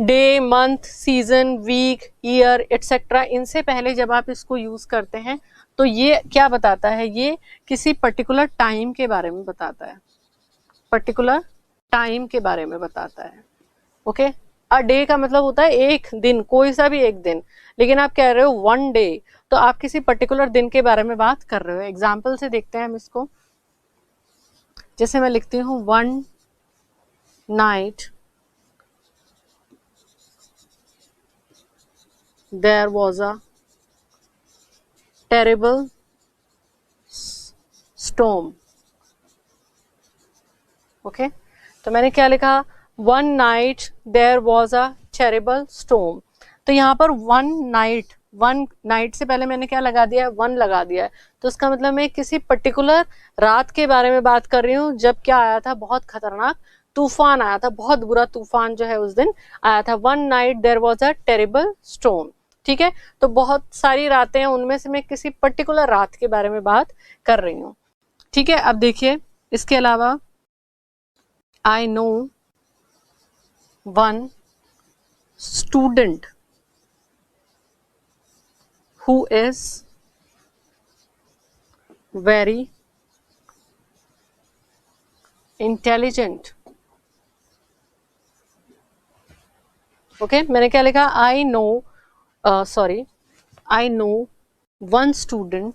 day, month, season, week, year etcetera, इनसे पहले जब आप इसको यूज करते हैं तो ये क्या बताता है, ये किसी पर्टिकुलर टाइम के बारे में बताता है, पर्टिकुलर टाइम के बारे में बताता है। ओके, अ डे का मतलब होता है एक दिन, कोई सा भी एक दिन, लेकिन आप कह रहे हो 1 डे, तो आप किसी पर्टिकुलर दिन के बारे में बात कर रहे हो। एग्जाम्पल से देखते हैं हम इसको, जैसे मैं लिखती हूँ 1 night there was a terrible storm। Okay, तो मैंने क्या लिखा, 1 night there was a terrible storm। तो यहाँ पर 1 night से पहले मैंने क्या लगा दिया है, 1 लगा दिया है। तो इसका मतलब मैं किसी पर्टिकुलर रात के बारे में बात कर रही हूँ जब क्या आया था, बहुत खतरनाक तूफान आया था, बहुत बुरा तूफान जो है उस दिन आया था। 1 night there was a terrible storm, ठीक है। तो बहुत सारी रातें हैं, उनमें से मैं किसी पर्टिकुलर रात के बारे में बात कर रही हूँ, ठीक है। अब देखिए, इसके अलावा I know one student who is very intelligent। Okay, मैंने क्या लिखा, I know one student,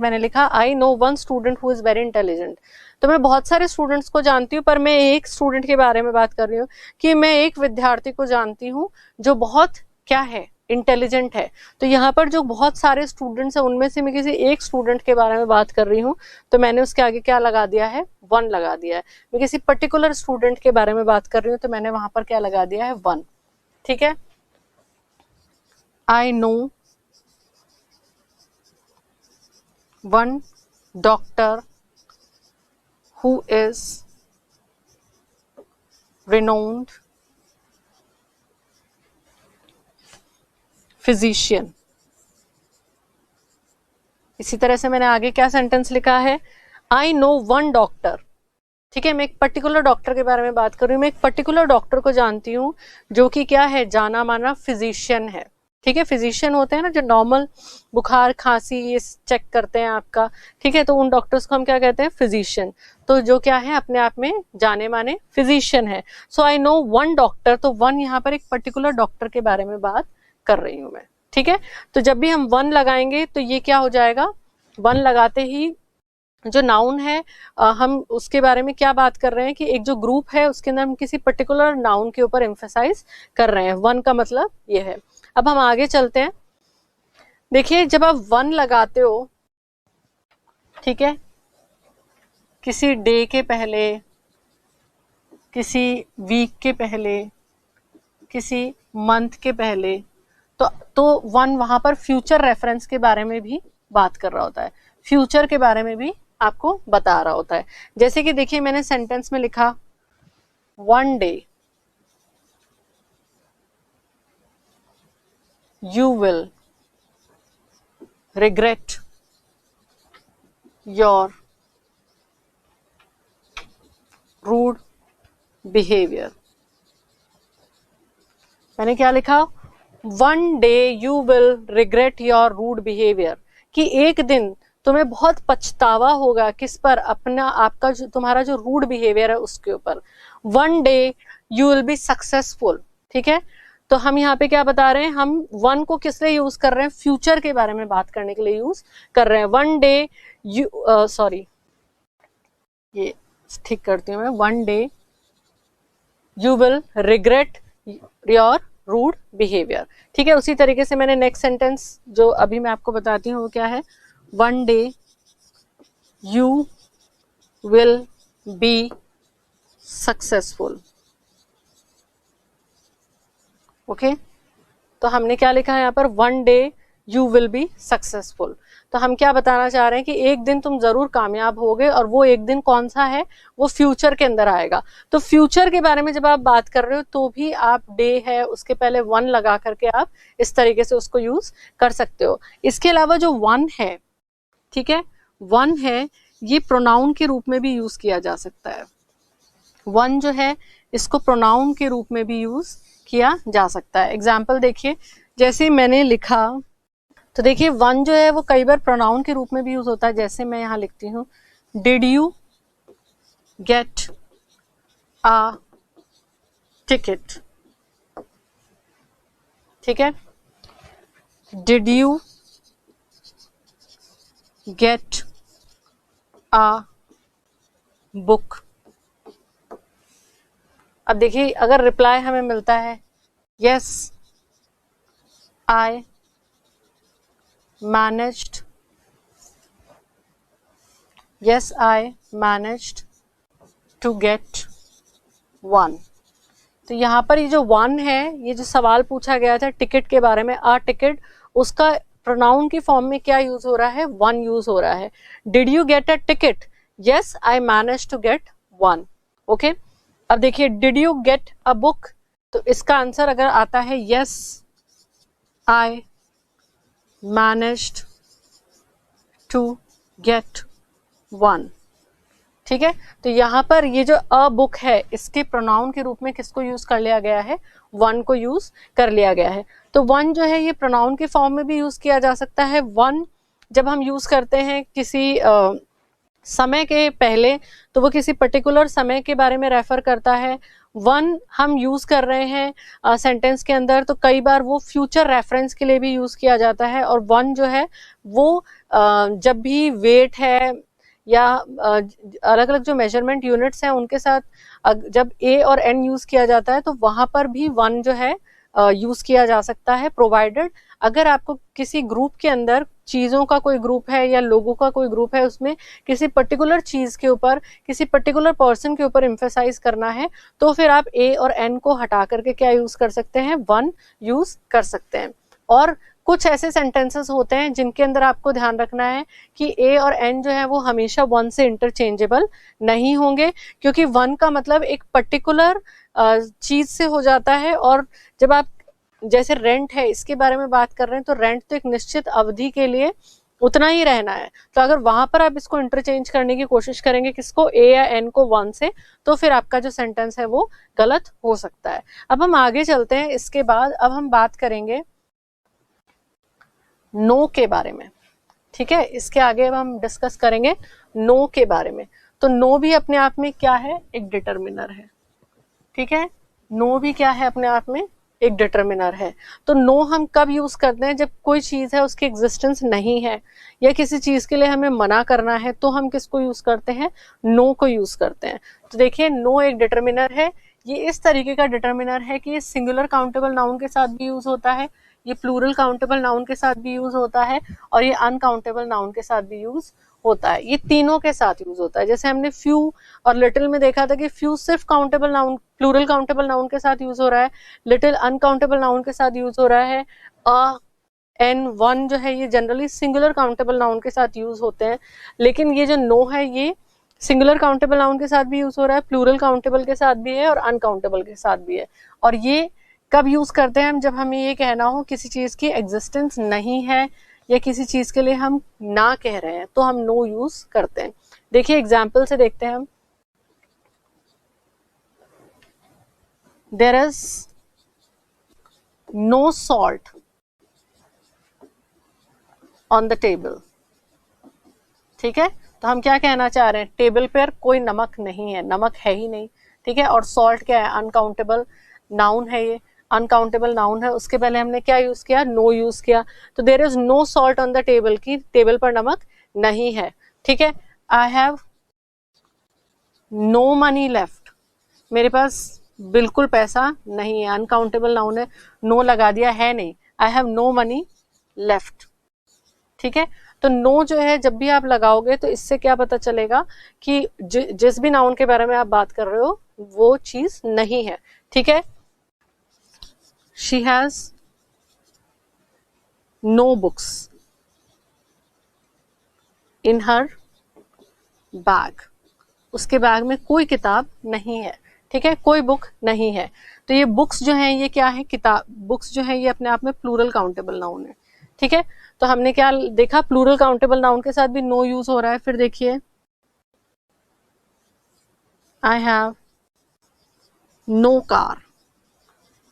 मैंने लिखा I know one student who is very intelligent। तो मैं बहुत सारे स्टूडेंट्स को जानती हूँ, पर मैं एक स्टूडेंट के बारे में बात कर रही हूँ कि मैं एक विद्यार्थी को जानती हूँ जो बहुत क्या है, इंटेलिजेंट है। तो यहाँ पर जो बहुत सारे स्टूडेंट्स हैं उनमें से मैं किसी एक स्टूडेंट के बारे में बात कर रही हूँ, तो मैंने उसके आगे क्या लगा दिया है, 1 लगा दिया है। मैं किसी पर्टिकुलर स्टूडेंट के बारे में बात कर रही हूँ तो मैंने वहां पर क्या लगा दिया है, 1, ठीक है। I know one doctor who is renowned physician। इसी तरह से मैंने आगे क्या सेंटेंस लिखा है, I know one doctor, ठीक है। मैं एक पर्टिकुलर डॉक्टर के बारे में बात कर रही हूँ, मैं एक पर्टिकुलर डॉक्टर को जानती हूँ जो कि क्या है, जाना माना फिजिशियन है, ठीक है। फिजिशियन होते हैं ना जो नॉर्मल बुखार खांसी ये चेक करते हैं आपका, ठीक है, तो उन डॉक्टर्स को हम क्या कहते हैं, फिजिशियन। तो जो क्या है, अपने आप में जाने माने फिजिशियन है। सो आई नो 1 डॉक्टर, तो 1 यहाँ पर एक पर्टिकुलर डॉक्टर के बारे में बात कर रही हूँ मैं, ठीक है। तो जब भी हम 1 लगाएंगे तो ये क्या हो जाएगा, 1 लगाते ही जो नाउन है, हम उसके बारे में क्या बात कर रहे हैं कि एक जो ग्रुप है उसके अंदर हम किसी पर्टिकुलर नाउन के ऊपर एम्फेसाइज कर रहे हैं। 1 का मतलब ये है। अब हम आगे चलते हैं। देखिए, जब आप 1 लगाते हो, ठीक है, किसी डे के पहले, किसी वीक के पहले, किसी मंथ के पहले, तो वन वहां पर फ्यूचर रेफरेंस के बारे में भी बात कर रहा होता है, फ्यूचर के बारे में भी आपको बता रहा होता है। जैसे कि देखिए मैंने सेंटेंस में लिखा one day you will regret your rude behavior। मैंने क्या लिखा? One day you will regret your rude behavior, कि एक दिन तुम्हें बहुत पछतावा होगा किस पर? अपना आपका जो तुम्हारा जो रूड बिहेवियर है उसके ऊपर। One day you will be successful, ठीक है। तो हम यहाँ पे क्या बता रहे हैं? हम वन को किस लिए यूज कर रहे हैं? फ्यूचर के बारे में बात करने के लिए यूज कर रहे हैं। वन डे यू सॉरी ये ठीक करती हूँ मैं, one day you will regret your rude behaviour, ठीक है। उसी तरीके से मैंने नेक्स्ट सेंटेंस जो अभी मैं आपको बताती हूँ वो क्या है? One day you will be successful, okay. तो हमने क्या लिखा है यहाँ पर? One day you will be successful. तो हम क्या बताना चाह रहे हैं कि एक दिन तुम जरूर कामयाब होगे, और वो एक दिन कौन सा है? वो फ्यूचर के अंदर आएगा। तो फ्यूचर के बारे में जब आप बात कर रहे हो तो भी आप डे है उसके पहले वन लगा करके आप इस तरीके से उसको यूज कर सकते हो। इसके अलावा जो वन है, ठीक है, वन है, ये प्रोनाउन के रूप में भी यूज किया जा सकता है। वन जो है इसको प्रोनाउन के रूप में भी यूज किया जा सकता है। एग्जाम्पल देखिए, जैसे मैंने लिखा, तो देखिए वन जो है वो कई बार प्रोनाउन के रूप में भी यूज होता है। जैसे मैं यहाँ लिखती हूँ, did you get a ticket, ठीक है, did you get a book. अब देखिए अगर रिप्लाई हमें मिलता है yes I managed, yes I managed to get one। तो यहाँ पर ये जो वन है, ये जो सवाल पूछा गया था टिकट के बारे में, आ टिकट, उसका प्रोनाउन की फॉर्म में क्या यूज हो रहा है? वन यूज हो रहा है। Did you get a ticket? Yes I manage to get one, okay. अब देखिए did you get a book, तो इसका आंसर अगर आता है yes I managed to get one, ठीक है। तो यहाँ पर ये जो अ बुक है इसके प्रोनाउन के रूप में किसको यूज कर लिया गया है? वन को यूज कर लिया गया है। तो वन जो है ये प्रोनाउन के फॉर्म में भी यूज किया जा सकता है। वन जब हम यूज करते हैं किसी समय के पहले, तो वो किसी पर्टिकुलर समय के बारे में रेफर करता है। वन हम यूज कर रहे हैं सेंटेंस के अंदर, तो कई बार वो फ्यूचर रेफरेंस के लिए भी यूज किया जाता है। और वन जो है वो जब भी वेट है या अलग अलग जो मेजरमेंट यूनिट्स हैं उनके साथ जब ए और एन यूज किया जाता है तो वहां पर भी वन जो है यूज किया जा सकता है, प्रोवाइडेड अगर आपको किसी ग्रुप के अंदर चीजों का कोई ग्रुप है या लोगों का कोई ग्रुप है, उसमें किसी पर्टिकुलर चीज के ऊपर, किसी पर्टिकुलर पर्सन के ऊपर एम्फेसाइज करना है, तो फिर आप ए और एन को हटा करके क्या यूज कर सकते हैं? वन यूज कर सकते हैं। और कुछ ऐसे सेंटेंसेस होते हैं जिनके अंदर आपको ध्यान रखना है कि ए और एन जो है वो हमेशा वन से इंटरचेंजेबल नहीं होंगे, क्योंकि वन का मतलब एक पर्टिकुलर चीज से हो जाता है। और जब आप जैसे रेंट है इसके बारे में बात कर रहे हैं, तो रेंट तो एक निश्चित अवधि के लिए उतना ही रहना है। तो अगर वहां पर आप इसको इंटरचेंज करने की कोशिश करेंगे किसको? ए या एन को वन से, तो फिर आपका जो सेंटेंस है वो गलत हो सकता है। अब हम आगे चलते हैं। इसके बाद अब हम बात करेंगे नो के बारे में, ठीक है। इसके आगे अब हम डिस्कस करेंगे नो के बारे में। तो नो भी अपने आप में क्या है? एक डिटर्मिनर है, ठीक है। नो भी क्या है? अपने आप में एक डिटर्मिनर है। तो नो हम कब यूज करते हैं? जब कोई चीज है उसकी एग्जिस्टेंस नहीं है या किसी चीज के लिए हमें मना करना है, तो हम किसको यूज करते हैं? नो को यूज करते हैं। तो देखिए नो एक डिटर्मिनर है। ये इस तरीके का डिटर्मिनर है कि ये सिंगुलर काउंटेबल नाउन के साथ भी यूज होता है, ये प्लूरल काउंटेबल नाउन के साथ भी यूज होता है, और ये अनकाउंटेबल नाउन के साथ भी यूज होता है, ये तीनों के साथ यूज होता है। जैसे हमने फ्यू और लिटिल में देखा था कि फ्यू सिर्फ countable noun, plural countable noun के साथ यूज हो रहा है, लिटिल अनकाउंटेबल नाउन के साथ यूज हो रहा है, एन वन जो है ये जनरली सिंगुलर काउंटेबल नाउन के साथ यूज होते हैं। लेकिन ये जो नो है ये सिंगुलर काउंटेबल नाउन के साथ भी यूज हो रहा है, प्लूरल काउंटेबल के साथ भी है और अनकाउंटेबल के साथ भी है। और ये कब यूज करते हैं हम, जब हमें ये कहना हो किसी चीज की एग्जिस्टेंस नहीं है या किसी चीज के लिए हम ना कह रहे हैं तो हम नो यूज करते हैं। देखिए एग्जाम्पल से देखते हैं हम। There is no salt on the table. ठीक है, तो हम क्या कहना चाह रहे हैं, टेबल पर कोई नमक नहीं है, नमक है ही नहीं। ठीक है, और सॉल्ट क्या है, अनकाउंटेबल नाउन है, ये अनकाउंटेबल नाउन है, उसके पहले हमने क्या यूज किया, नो यूज किया। तो there is no salt on the table, की टेबल पर नमक नहीं है। ठीक है, I have no money left, मेरे पास बिल्कुल पैसा नहीं है, अनकाउंटेबल नाउन है, नो लगा दिया, है नहीं, I have no money left. ठीक है, तो नो जो है जब भी आप लगाओगे तो इससे क्या पता चलेगा कि जिस भी नाउन के बारे में आप बात कर रहे हो वो चीज नहीं है। ठीक है, she has no books in her bag, उसके बैग में कोई किताब नहीं है। ठीक है, कोई बुक नहीं है। तो ये बुक्स जो है ये क्या है, किताब, बुक्स जो है ये अपने आप में प्लूरल काउंटेबल नाउन है। ठीक है, तो हमने क्या देखा, प्लूरल काउंटेबल नाउन के साथ भी नो यूज हो रहा है। फिर देखिए I have no car,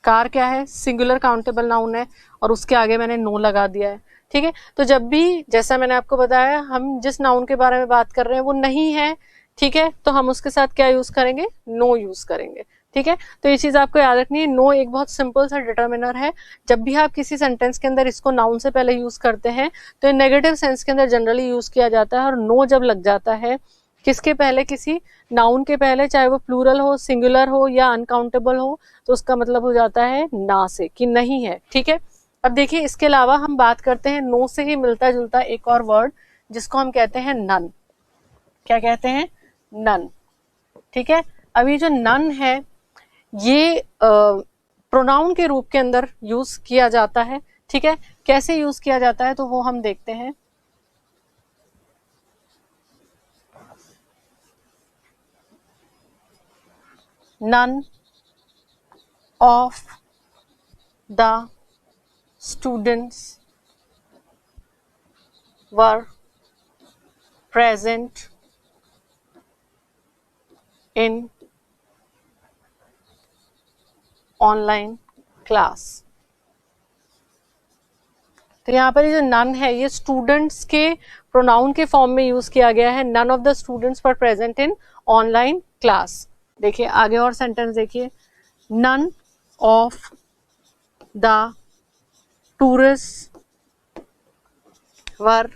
car क्या है, सिंगुलर काउंटेबल नाउन है और उसके आगे मैंने नो लगा दिया है। ठीक है, तो जब भी, जैसा मैंने आपको बताया, हम जिस नाउन के बारे में बात कर रहे हैं वो नहीं है, ठीक है, तो हम उसके साथ क्या यूज करेंगे, नो यूज करेंगे। ठीक है, तो ये चीज आपको याद रखनी है, नो एक बहुत सिंपल सा डिटर्मिनर है। जब भी आप किसी सेंटेंस के अंदर इसको नाउन से पहले यूज करते हैं तो ये नेगेटिव सेंस के अंदर जनरली यूज किया जाता है। और नो जब लग जाता है किसके पहले, किसी नाउन के पहले, चाहे वो प्लूरल हो, सिंगुलर हो या अनकाउंटेबल हो, तो उसका मतलब हो जाता है ना से, कि नहीं है। ठीक है, अब देखिए इसके अलावा हम बात करते हैं नो से ही मिलता जुलता एक और वर्ड जिसको हम कहते हैं नन। क्या कहते हैं, नन। ठीक है, अब ये जो नन है ये प्रोनाउन के रूप के अंदर यूज किया जाता है। ठीक है, कैसे यूज किया जाता है तो वो हम देखते हैं। None of the students were present in online class। तो यहाँ पर ये जो नन है ये स्टूडेंट्स के प्रोनाउन के फॉर्म में यूज किया गया है। None of the students were present in online class. देखिए आगे और सेंटेंस देखिए, none of the tourist were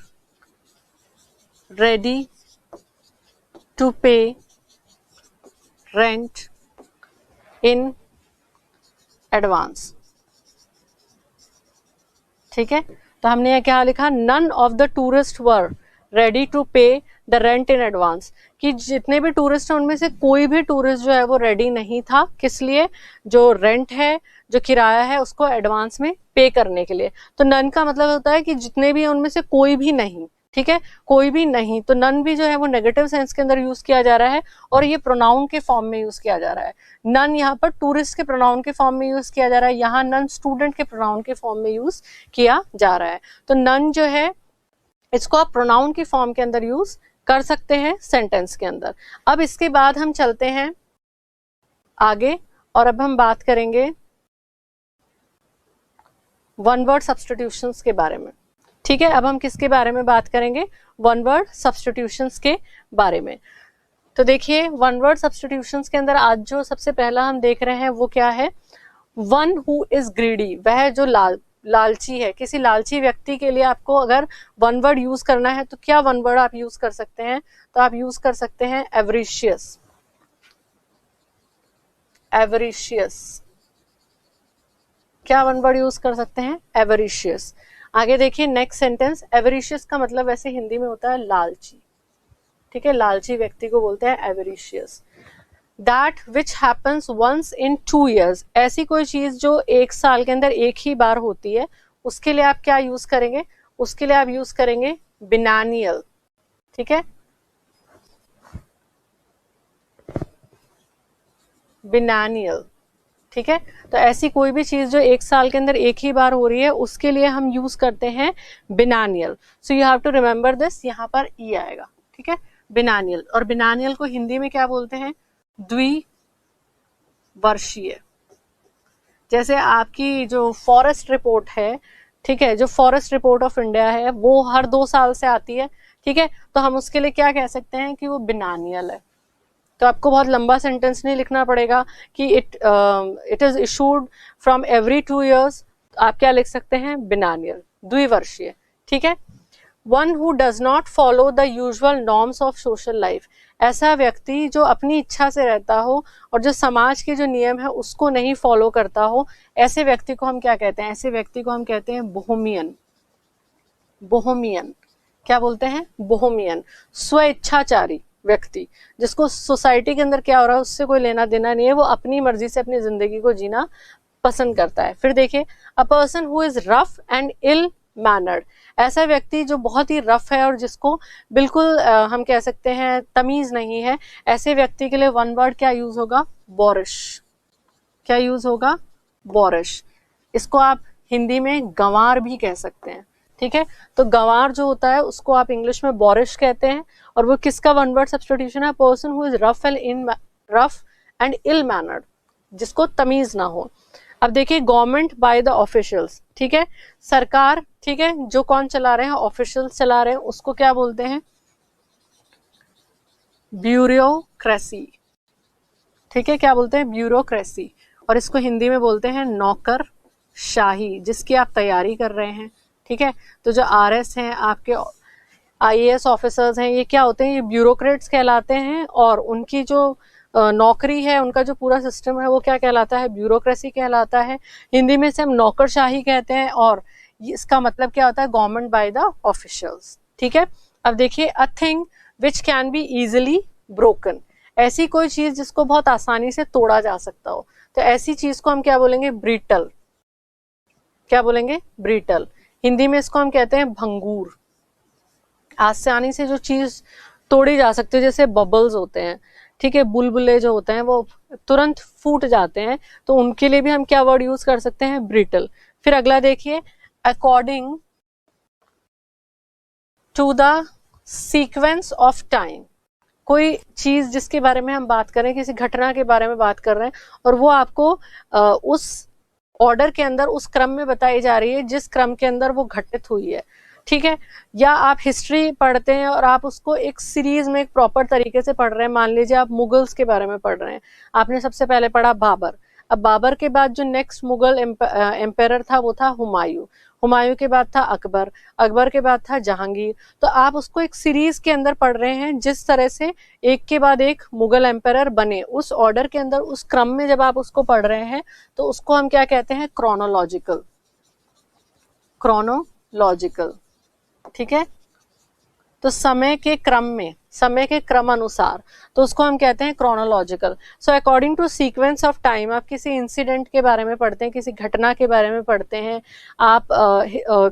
ready to pay rent in advance. ठीक है, तो हमने यहाँ क्या लिखा, none of the tourist were ready to pay the rent in advance, कि जितने भी टूरिस्ट हैं उनमें से कोई भी टूरिस्ट जो है वो रेडी नहीं था, किस लिए, जो रेंट है, जो किराया है उसको एडवांस में पे करने के लिए। तो नन का मतलब होता है कि जितने भी हैं उनमें से कोई भी नहीं। ठीक है, कोई भी नहीं, तो नन भी जो है वो नेगेटिव सेंस के अंदर यूज किया जा रहा है और ये प्रोनाउन के फॉर्म में यूज किया जा रहा है। नन यहाँ पर टूरिस्ट के प्रोनाउन के फॉर्म में यूज किया जा रहा है, यहाँ नन स्टूडेंट के प्रोनाउन के फॉर्म में यूज किया जा रहा है। तो नन जो है इसको आप प्रोनाउन की फॉर्म के अंदर यूज कर सकते हैं सेंटेंस के अंदर। अब इसके बाद हम चलते हैं आगे और अब हम बात करेंगे वन वर्ड सब्स्टिट्यूशंस के बारे में। ठीक है, अब हम किसके बारे में बात करेंगे, वन वर्ड सब्स्टिट्यूशंस के बारे में। तो देखिए वन वर्ड सब्स्टिट्यूशंस के अंदर आज जो सबसे पहला हम देख रहे हैं वो क्या है, वन हु इज ग्रीडी, वह जो लालची है। किसी लालची व्यक्ति के लिए आपको अगर वन वर्ड यूज करना है तो क्या वन वर्ड आप यूज कर सकते हैं, तो आप यूज कर सकते हैं एवरिशियस। एवरिशियस, क्या वन वर्ड यूज कर सकते हैं, एवरिशियस। आगे देखिए नेक्स्ट सेंटेंस, एवरिशियस का मतलब वैसे हिंदी में होता है लालची। ठीक है, लालची व्यक्ति को बोलते हैं avaricious. That which happens once in 2 years, ऐसी कोई चीज जो 1 साल के अंदर एक ही बार होती है, उसके लिए आप क्या यूज करेंगे? उसके लिए आप यूज करेंगे बिनानियल। ठीक है, बिनानियल। ठीक है, तो ऐसी कोई भी चीज जो 1 साल के अंदर एक ही बार हो रही है उसके लिए हम यूज करते हैं biennial. So you have to remember this, यहाँ पर ई आएगा। ठीक है, बिनानियल। और बिनानियल को हिंदी में क्या बोलते हैं? द्विवर्षीय। जैसे आपकी जो फॉरेस्ट रिपोर्ट है, ठीक है, जो फॉरेस्ट रिपोर्ट ऑफ इंडिया है वो हर 2 साल से आती है। ठीक है, तो हम उसके लिए क्या कह सकते हैं कि वो बिनानियल है। तो आपको बहुत लंबा सेंटेंस नहीं लिखना पड़ेगा कि it is issued from every 2 years। आप क्या लिख सकते हैं? बिनानियल, द्विवर्षीय। ठीक है, one who does not follow the usual norms of social life, ऐसा व्यक्ति जो अपनी इच्छा से रहता हो और जो समाज के जो नियम है उसको नहीं फॉलो करता हो, ऐसे व्यक्ति को हम क्या कहते हैं? ऐसे व्यक्ति को हम कहते हैं बोहेमियन। बोहेमियन क्या बोलते हैं? बोहेमियन, स्वेच्छाचारी व्यक्ति, जिसको सोसाइटी के अंदर क्या हो रहा है उससे कोई लेना देना नहीं है, वो अपनी मर्जी से अपनी जिंदगी को जीना पसंद करता है। फिर देखिए, a person who is rough and ill mannered, ऐसा व्यक्ति जो बहुत ही रफ है और जिसको बिल्कुल हम कह सकते हैं तमीज नहीं है, ऐसे व्यक्ति के लिए वन वर्ड क्या यूज होगा? बॉरिश। क्या यूज होगा? बॉरिश। इसको आप हिंदी में गंवार भी कह सकते हैं। ठीक है, तो गंवार जो होता है उसको आप इंग्लिश में बॉरिश कहते हैं, और वो किसका वन वर्ड सब्स्टिट्यूशन है? Person who is rough and ill mannered, जिसको तमीज ना हो। अब देखिए, गवर्नमेंट बाय द ऑफिशियल्स। ठीक है, सरकार, ठीक है, जो कौन चला रहे हैं? ऑफिशियल्स चला रहे हैं, उसको क्या बोलते हैं? ब्यूरोक्रेसी। ठीक है, क्या बोलते हैं? ब्यूरोक्रेसी। और इसको हिंदी में बोलते हैं नौकरशाही, जिसकी आप तैयारी कर रहे हैं। ठीक है, तो जो आरएस हैं, आपके आईएएस ऑफिसर्स हैं, ये क्या होते हैं? ये ब्यूरोक्रेट्स कहलाते हैं, और उनकी जो नौकरी है, उनका जो पूरा सिस्टम है वो क्या कहलाता है? ब्यूरोक्रेसी कहलाता है। हिंदी में से हम नौकरशाही कहते हैं, और इसका मतलब क्या होता है? Government by the officials. ठीक है, अब देखिए, a thing which can be easily broken, ऐसी कोई चीज जिसको बहुत आसानी से तोड़ा जा सकता हो, तो ऐसी चीज को हम क्या बोलेंगे? ब्रिटल। क्या बोलेंगे? ब्रिटल। हिंदी में इसको हम कहते हैं भंगूर। आसानी से जो चीज तोड़ी जा सकती है, जैसे बबल्स होते हैं, ठीक है, बुलबुले जो होते हैं वो तुरंत फूट जाते हैं, तो उनके लिए भी हम क्या वर्ड यूज कर सकते हैं? ब्रिटल। फिर अगला देखिए, according to the sequence of time, कोई चीज जिसके बारे में हम बात करें, किसी घटना के बारे में बात कर रहे हैं, और वो आपको उस ऑर्डर के अंदर, उस क्रम में बताई जा रही है जिस क्रम के अंदर वो घटित हुई है। ठीक है, या आप हिस्ट्री पढ़ते हैं और आप उसको एक सीरीज में एक प्रॉपर तरीके से पढ़ रहे हैं। मान लीजिए आप मुगल्स के बारे में पढ़ रहे हैं, आपने सबसे पहले पढ़ा बाबर, अब बाबर के बाद जो नेक्स्ट मुगल एम्पायर था वो था हुमायूं, हुमायूं के बाद था अकबर, अकबर के बाद था जहांगीर। तो आप उसको एक सीरीज के अंदर पढ़ रहे हैं, जिस तरह से एक के बाद एक मुगल एम्पायर बने, उस ऑर्डर के अंदर, उस क्रम में जब आप उसको पढ़ रहे हैं, तो उसको हम क्या कहते हैं? क्रोनोलॉजिकल। क्रोनोलॉजिकल। ठीक है, तो समय के क्रम में, समय के क्रम अनुसार, तो उसको हम कहते हैं chronological. So according to sequence of time, आप किसी इंसिडेंट के बारे में पढ़ते हैं, किसी घटना के बारे में पढ़ते हैं, आप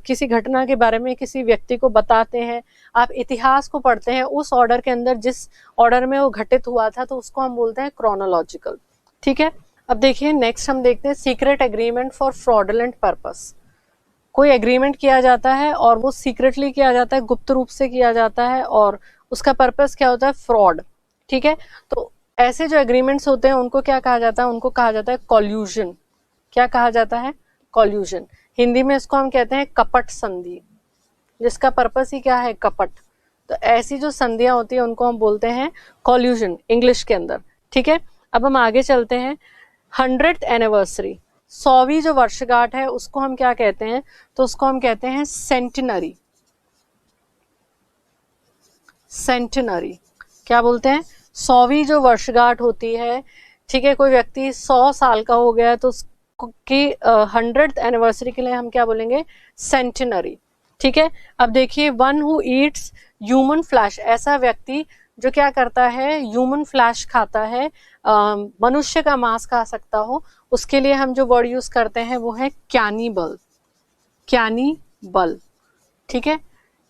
किसी घटना के बारे में किसी व्यक्ति को बताते हैं, आप इतिहास को पढ़ते हैं, उस ऑर्डर के अंदर जिस ऑर्डर में वो घटित हुआ था, तो उसको हम बोलते हैं क्रोनोलॉजिकल। ठीक है, अब देखिए नेक्स्ट हम देखते हैं secret agreement for fraudulent purpose. कोई एग्रीमेंट किया जाता है और वो सीक्रेटली किया जाता है, गुप्त रूप से किया जाता है, और उसका पर्पस क्या होता है? फ्रॉड। ठीक है, तो ऐसे जो एग्रीमेंट्स होते हैं उनको क्या कहा जाता है? उनको कहा जाता है कॉल्यूजन। क्या कहा जाता है? कॉल्यूजन। हिंदी में इसको हम कहते हैं कपट संधि, जिसका पर्पस ही क्या है? कपट। तो ऐसी जो संधियां होती है उनको हम बोलते हैं कॉल्यूजन इंग्लिश के अंदर। ठीक है, अब हम आगे चलते हैं। 100th एनिवर्सरी, 100वीं जो वर्षगांठ है, उसको हम क्या कहते हैं? तो उसको हम कहते हैं सेंटिनरी। सेंटिनरी क्या बोलते हैं? 100वीं जो वर्षगांठ होती है, ठीक है, कोई व्यक्ति 100 साल का हो गया तो उसकी 100th एनिवर्सरी के लिए हम क्या बोलेंगे? सेंटिनरी। ठीक है, अब देखिए, one who Yeats human flesh, ऐसा व्यक्ति जो क्या करता है, ह्यूमन फ्लैश खाता है, मनुष्य का मांस खा सकता हो, उसके लिए हम जो वर्ड यूज करते हैं वो है कैनिबल, कैनिबल, ठीक है।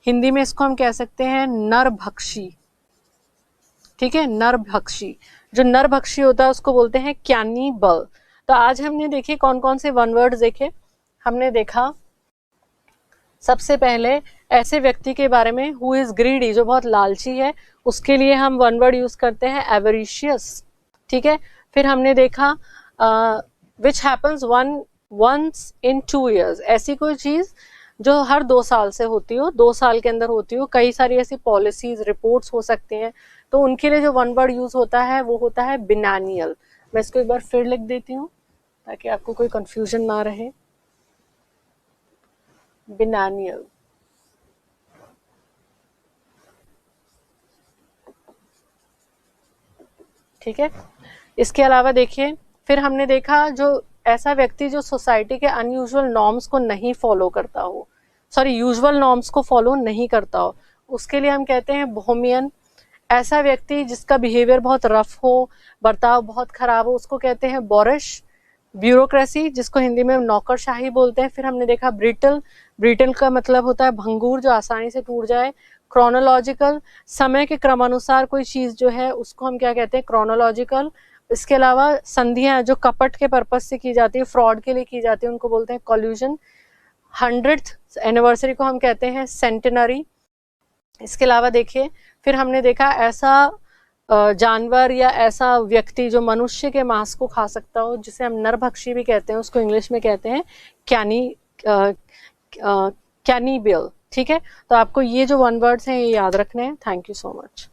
हिंदी में इसको हम कह सकते हैं नरभक्षी, ठीक है, नरभक्षी। जो नरभक्षी होता है उसको बोलते हैं कैनिबल। तो आज हमने देखे कौन कौन से वन वर्ड्स देखे। हमने देखा सबसे पहले ऐसे व्यक्ति के बारे में हु इज ग्रीडी, जो बहुत लालची है, उसके लिए हम वन वर्ड यूज करते हैं एवरिशियस, ठीक है। फिर हमने देखा which happens once in 2 years, ऐसी कोई चीज जो हर 2 साल से होती हो, 2 साल के अंदर होती हो। कई सारी ऐसी पॉलिसीज, रिपोर्ट्स हो सकती हैं, तो उनके लिए जो वन वर्ड यूज होता है वो होता है बिनानियल। मैं इसको एक बार फिर लिख देती हूँ ताकि आपको कोई कंफ्यूजन ना रहे। बिनानियल, ठीक है। इसके अलावा देखिए, फिर हमने देखा जो ऐसा व्यक्ति जो सोसाइटी के अनयूजुअल नॉर्म्स को नहीं फॉलो करता हो, सॉरी यूजुअल नॉर्म्स को फॉलो नहीं करता हो, उसके लिए हम कहते हैं बोहेमियन। ऐसा व्यक्ति जिसका बिहेवियर बहुत रफ हो, बर्ताव बहुत खराब हो, उसको कहते हैं बोरिश। ब्यूरोक्रेसी, जिसको हिंदी में नौकरशाही बोलते हैं। फिर हमने देखा ब्रिटल, ब्रिटल का मतलब होता है भंगुर, जो आसानी से टूट जाए। क्रोनोलॉजिकल, समय के क्रमानुसार कोई चीज जो है उसको हम क्या कहते हैं, क्रोनोलॉजिकल। इसके अलावा संधियां जो कपट के पर्पज से की जाती है, फ्रॉड के लिए की जाती है, उनको बोलते हैं कॉल्यूजन। 100th एनिवर्सरी को हम कहते हैं सेंटेनरी। इसके अलावा देखिए, फिर हमने देखा ऐसा जानवर या ऐसा व्यक्ति जो मनुष्य के मांस को खा सकता हो, जिसे हम नरभक्षी भी कहते हैं, उसको इंग्लिश में कहते हैं कैनिबल, ठीक है। तो आपको ये जो वन वर्ड्स हैं ये याद रखने हैं। Thank you so much.